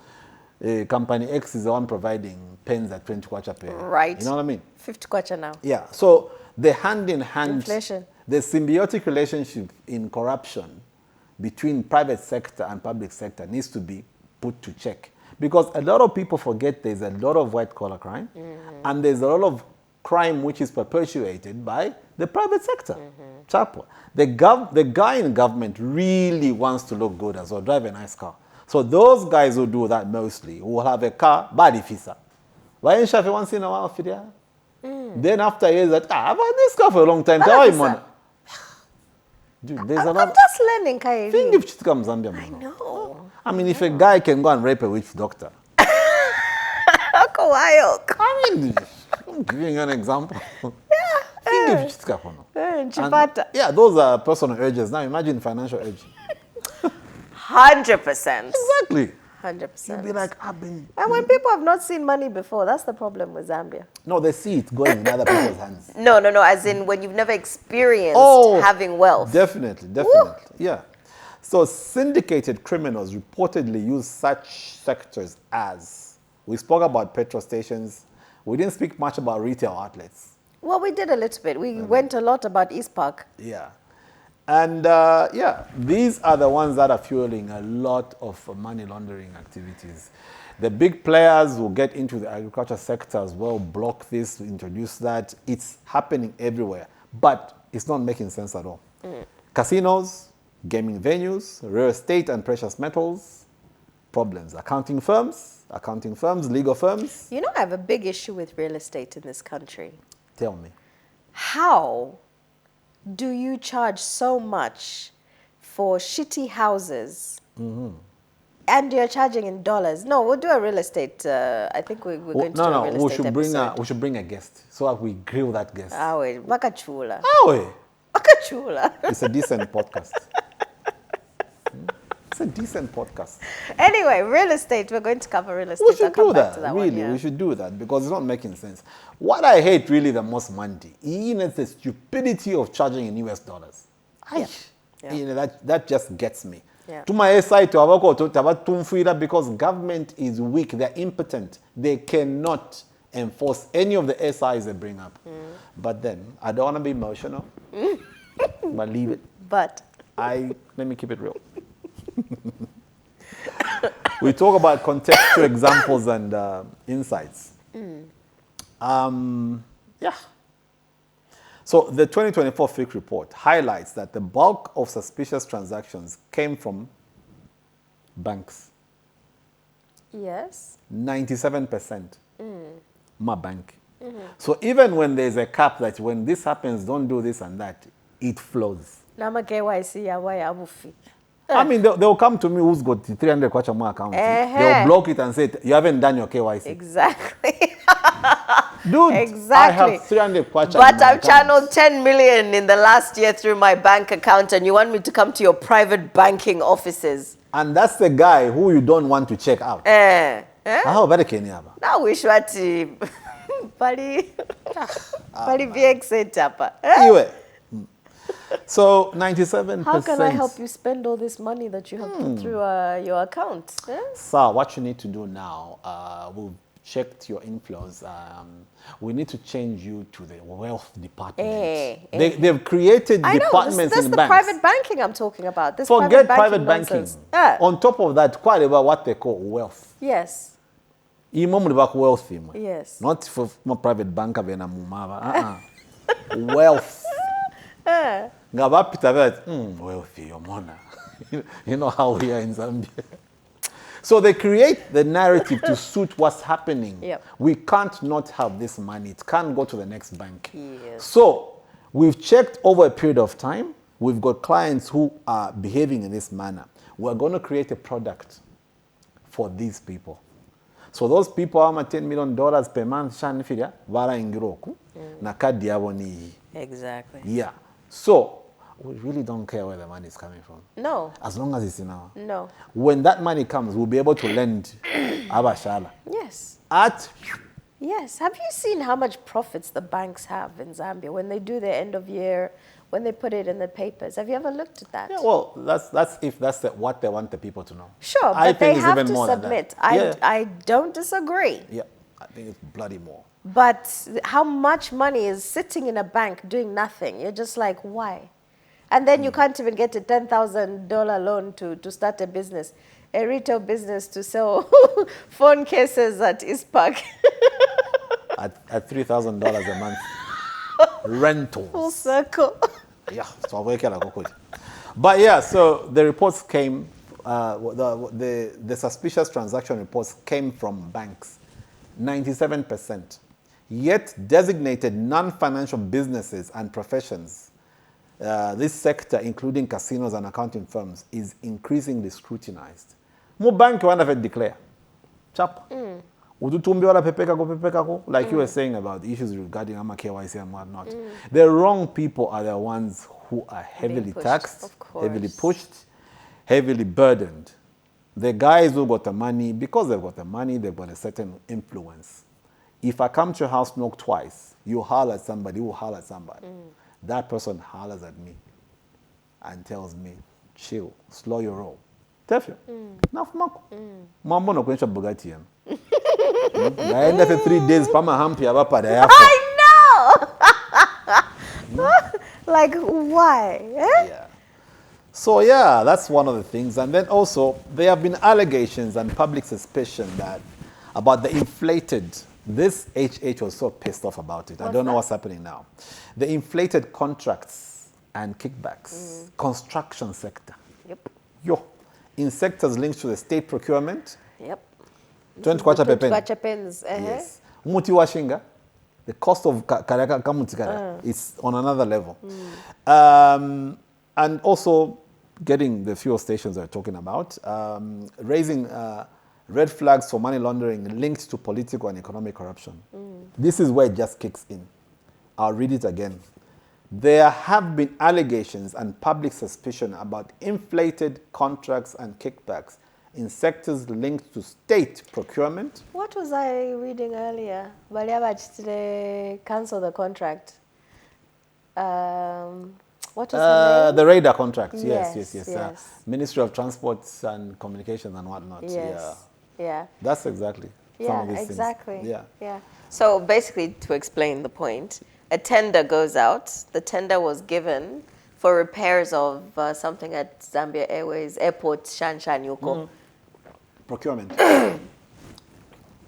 Company X is the one providing pens at 20 kwacha per. Right. You know what I mean? 50 kwacha now. Yeah. So the hand-in-hand, Inflation. the symbiotic relationship in corruption between private sector and public sector needs to be put to check. Because a lot of people forget there's a lot of white-collar crime, and there's a lot of crime which is perpetuated by the private sector. Chapo. The guy in government really wants to look good as well, drive a nice car. So those guys who do that mostly will have a car, bad ifisa. Why ain't Shafi once in a while, Fidia? Then after years, that I've had this car for a long time. Dude, there's a lot. I'm just learning, Kairi. Think if it comes Zambia, I know. I mean, if a guy can go and rape a witch doctor. I mean, I'm giving you an example. Think if it comes. Chipata. Yeah, those are personal urges. Now imagine financial urge. 100%. Exactly. 100%. You'll be like, I've been. And when people have not seen money before, that's the problem with Zambia. No, they see it going in other people's hands. No. As in when you've never experienced having wealth. Definitely. Woo! Yeah. So syndicated criminals reportedly use such sectors as, we spoke about petrol stations. We didn't speak much about retail outlets. Well, we did a little bit. We went a lot about East Park. Yeah. And these are the ones that are fueling a lot of money laundering activities. The big players who get into the agriculture sector as well block this, introduce that. It's happening everywhere, but it's not making sense at all. Casinos, gaming venues, real estate and precious metals, problems. Accounting firms, legal firms. You know, I have a big issue with real estate in this country. Tell me. How do you charge so much for shitty houses and you're charging in dollars? No, we'll do a real estate. I think we're going to do a real estate episode. We should bring a guest so that we grill that guest. Makachula. Makachula. It's a decent podcast. It's a decent podcast. Anyway, real estate. We're going to cover real estate. We should do that. We should do that because it's not making sense. What I hate really the most, Mandy, is the stupidity of charging in US dollars. You know, that just gets me. To my SI, because government is weak, they're impotent. They cannot enforce any of the SIs they bring up. But then, I don't want to be emotional, but leave it. But let me keep it real. We talk about contextual examples and insights. So the 2024 FIC report highlights that the bulk of suspicious transactions came from banks. Yes. 97%. My bank. So even when there's a cap that when this happens, don't do this and that, it flows. I mean, they'll come to me who's got 300 kwacha more account. They'll block it and say, you haven't done your KYC. Exactly. Dude, exactly. I have 300 kwacha. But I've channeled 10 million in the last year through my bank account and you want me to come to your private banking offices. And that's the guy who you don't want to check out. How about Kenya? Now we should Pali BX setup. Anyway. So 97%. How can I help you spend all this money that you have put through your account? So what you need to do now, we've checked your inflows. We need to change you to the wealth department. They've created departments in banks. That's the private banking I'm talking about. This Forget private banking. On top of that, quite about what they call wealth. Yes. Wealth. Yes. Not for my private banker. Wealth. Wealthy, your mona. You know how we are in Zambia. So they create the narrative to suit what's happening. Yep. We can't not have this money. It can't go to the next bank. Yes. So we've checked over a period of time. We've got clients who are behaving in this manner. We're going to create a product for these people. So those people are $10 million per month. Exactly. Yeah. So we really don't care where the money is coming from. No. As long as it's in our. No. When that money comes, we'll be able to lend Abashala. Yes. Yes. Have you seen how much profits the banks have in Zambia when they do their end of year? when they put it in the papers. Have you ever looked at that? Yeah, well, that's if that's what they want the people to know. Sure, I but they think it's have even to more than submit. that. I don't disagree. Yeah, I think it's bloody more. But how much money is sitting in a bank doing nothing? You're just like, why? And then you can't even get a $10,000 loan to start a business, a retail business to sell phone cases at East Park. at $3,000 a month. Rentals. Full circle. Yeah, so but yeah, so the reports came, the suspicious transaction reports came from banks, 97%. Yet designated non-financial businesses and professions, this sector, including casinos and accounting firms, is increasingly scrutinized. Mo bank wana fe declare. Chap. Like you were saying about the issues regarding KYC and whatnot. The wrong people are the ones who are heavily taxed, heavily pushed, heavily burdened. The guys who got the money, because they've got the money, they've got a certain influence. If I come to your house, knock twice, you holler at somebody, you holler at somebody. That person hollers at me and tells me, chill, slow your roll. Tefio. Mambo no kwenye Bugatti. Naenda for 3 days pama hampi abapa da yako. I know. Like why? Eh? Yeah. So yeah, that's one of the things. And then also there have been allegations and public suspicion that about the inflated. This HH was so pissed off about it. I don't know what's happening now. The inflated contracts and kickbacks, construction sector. Yep. Yo, in sectors linked to the state procurement. Yep. 20 kwacha pepen. Pens. Yes. Muti washinga. The cost of karaka kamutikara is on another level. And also getting the fuel stations they're talking about, raising red flags for money laundering linked to political and economic corruption. This is where it just kicks in. I'll read it again. There have been allegations and public suspicion about inflated contracts and kickbacks in sectors linked to state procurement. What was I reading earlier? Baliabach cancel the contract. What was the name? The radar contract, Yes. yes. Ministry of Transport and Communications and whatnot. Yes. Yeah. That's exactly some of these exactly. things. Yeah. So basically, to explain the point, a tender goes out. The tender was given for repairs of something at Zambia Airways Airport, Shanshan Yuko. Procurement.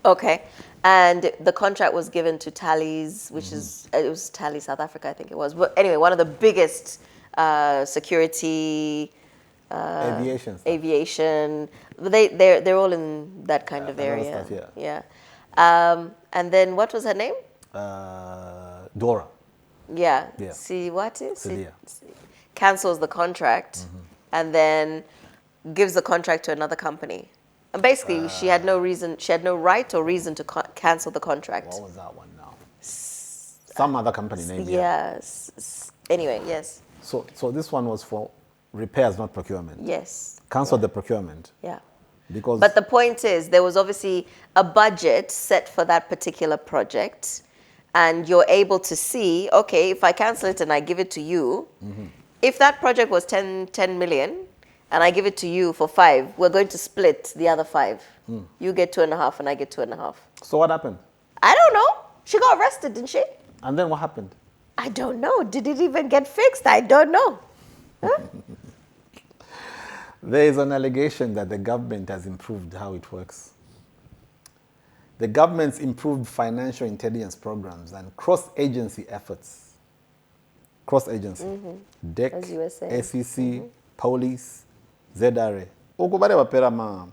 Okay. And the contract was given to Tally's, which is, it was Tally South Africa, I think it was. But anyway, one of the biggest security... aviation. They're all in that kind of area. Stuff, yeah. And then what was her name? Dora. Yeah. Yeah. What is? Celia. Cancels the contract and then gives the contract to another company. And basically, she had no right or reason to cancel the contract. What was that one now? Some other company name. Yes. Anyway, yes. So this one was for repairs, not procurement. Yes. Cancel the procurement. Yeah. But the point is, there was obviously a budget set for that particular project, and you're able to see, okay, if I cancel it and I give it to you, if that project was 10 million, and I give it to you for 5, we're going to split the other 5. You get 2.5 and I get 2.5. So what happened? I don't know. She got arrested, didn't she? And then what happened? I don't know. Did it even get fixed? I don't know. Huh? There is an allegation that the government has improved how it works. The government's improved financial intelligence programs and cross-agency efforts. Cross-agency. DEC, As you were saying. SEC, police, ZRA. Ukubale wapera ma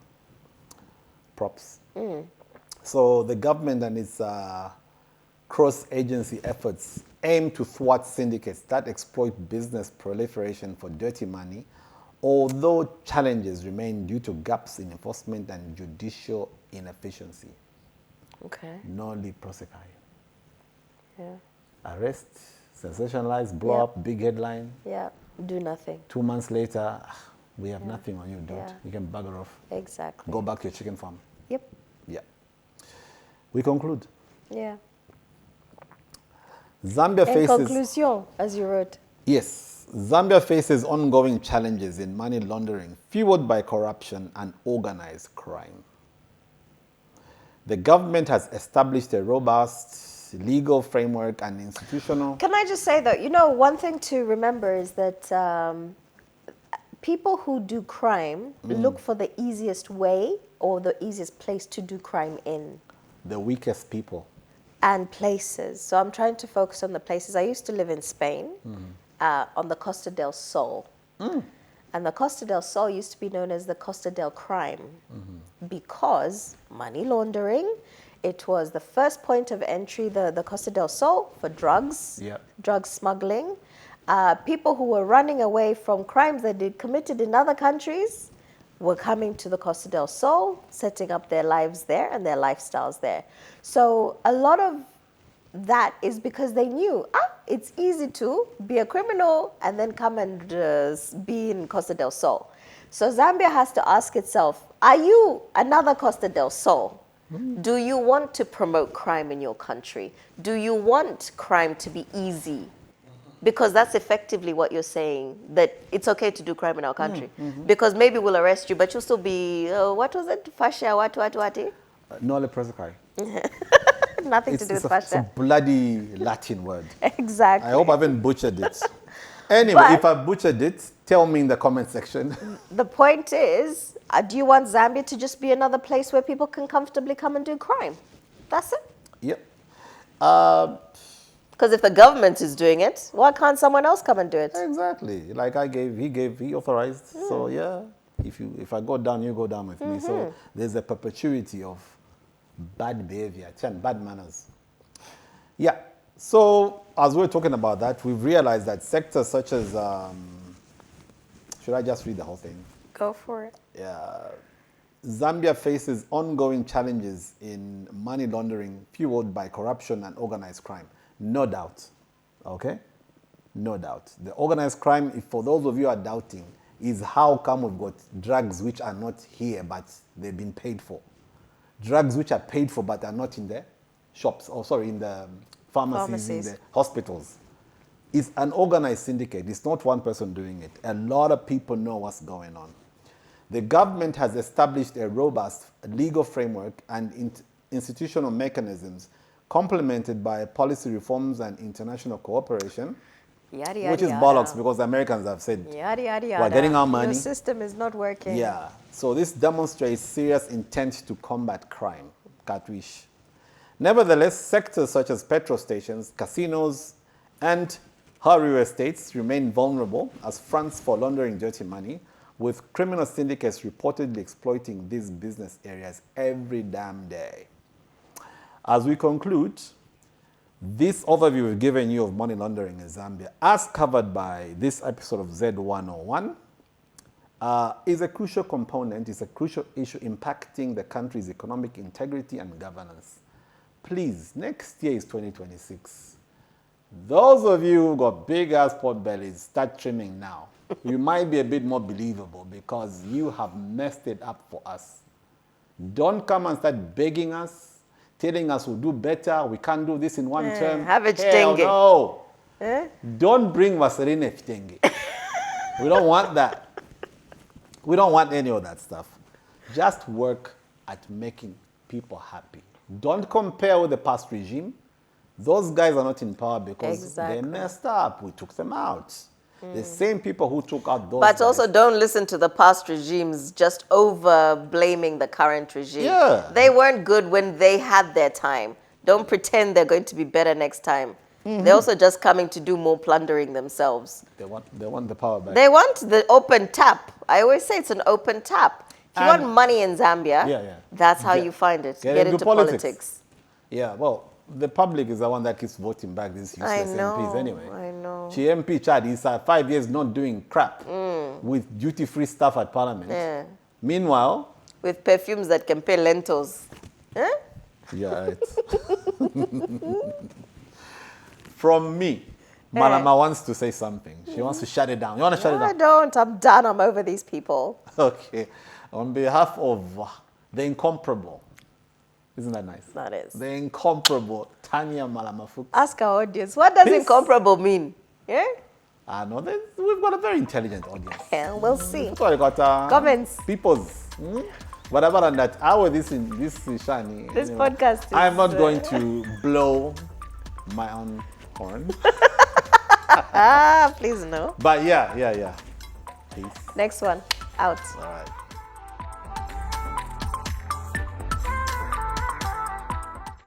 props. So the government and its cross-agency efforts aim to thwart syndicates that exploit business proliferation for dirty money, although challenges remain due to gaps in enforcement and judicial inefficiency. Okay. No lead prosecute. Yeah. Arrest, sensationalize, blow up, big headline. Yeah. Do nothing. 2 months later, we have nothing on you, dude. Yeah. You can bugger off. Exactly. Go back to your chicken farm. Yep. Yeah. We conclude. Yeah. Zambia In faces... conclusion, as you wrote. Yes, Zambia faces ongoing challenges in money laundering, fueled by corruption and organized crime. The government has established a robust legal framework and institutional... Can I just say, though, one thing to remember is that people who do crime look for the easiest way or the easiest place to do crime in. The weakest people. And places. So I'm trying to focus on the places. I used to live in Spain, on the Costa del Sol. And the Costa del Sol used to be known as the Costa del Crime because money laundering, it was the first point of entry, the Costa del Sol, for drugs, drug smuggling. People who were running away from crimes that they'd committed in other countries were coming to the Costa del Sol, setting up their lives there and their lifestyles there. So a lot of that is because they knew, it's easy to be a criminal and then come and be in Costa del Sol. So Zambia has to ask itself, are you another Costa del Sol? Do you want to promote crime in your country? Do you want crime to be easy? Because that's effectively what you're saying, that it's okay to do crime in our country. Because maybe we'll arrest you, but you'll still be, what was it? Fascia, what? Nole prosecai. Nothing to do with fascia. It's a bloody Latin word. Exactly. I hope I haven't butchered it. Anyway, if I butchered it, tell me in the comment section. The point is, do you want Zambia to just be another place where people can comfortably come and do crime? That's it. Yep. Because if the government is doing it, why can't someone else come and do it? Exactly. Like he authorized. So yeah, if I go down, you go down with me. So there's a perpetuity of bad behavior, bad manners. Yeah. So as we're talking about that, we've realized that sectors such as, should I just read the whole thing? Go for it. Yeah. Zambia faces ongoing challenges in money laundering fueled by corruption and organized crime. No doubt. Okay? No doubt. The organized crime, if for those of you who are doubting, is how come we've got drugs which are not here but they've been paid for. Drugs which are paid for but are not in the shops, in the pharmacies, in the hospitals. It's an organized syndicate. It's not one person doing it. A lot of people know what's going on. The government has established a robust legal framework and institutional mechanisms complemented by policy reforms and international cooperation, which is bollocks because the Americans have said, we're getting our money. Your system is not working. Yeah. So this demonstrates serious intent to combat crime, Katwish. Nevertheless, sectors such as petrol stations, casinos, and real estates remain vulnerable as fronts for laundering dirty money, with criminal syndicates reportedly exploiting these business areas every damn day. As we conclude, this overview we've given you of money laundering in Zambia, as covered by this episode of Zed101, is a crucial component, is a crucial issue impacting the country's economic integrity and governance. Please, next year is 2026. Those of you who got big-ass pot bellies, start trimming now. You might be a bit more believable because you have messed it up for us. Don't come and start begging us, telling us we'll do better, we can't do this in one term. Have it Hell no. Don't bring Vaseline Ftenge. We don't want that. We don't want any of that stuff. Just work at making people happy. Don't compare with the past regime. Those guys are not in power because they messed up. We took them out. The same people who took out those guys. Also don't listen to the past regimes just over blaming the current regime. Yeah. They weren't good when they had their time. Don't pretend they're going to be better next time. They're also just coming to do more plundering themselves. They want the power back. They want the open tap. I always say it's an open tap. If you want money in Zambia, that's how you find it. Get into politics. Yeah, well, the public is the one that keeps voting back these useless MPs anyway. I know. MP Chad is 5 years not doing crap with duty-free stuff at Parliament. Yeah. Meanwhile... with perfumes that can pay lentils. Yeah, right. From me, Malama wants to say something. She wants to shut it down. You want to shut it down? I don't. I'm done. I'm over these people. Okay. On behalf of the incomparable, isn't that nice? That is. The incomparable Tanya Malamafuku. Ask our audience, what does incomparable mean? Yeah? No, we've got a very intelligent audience. Yeah, we'll see. That's why I got Comments. people's. But other than that, how is this Shani? This podcast is, I'm not going to blow my own horn. Please no. But yeah. Peace. Next one. Out. All right.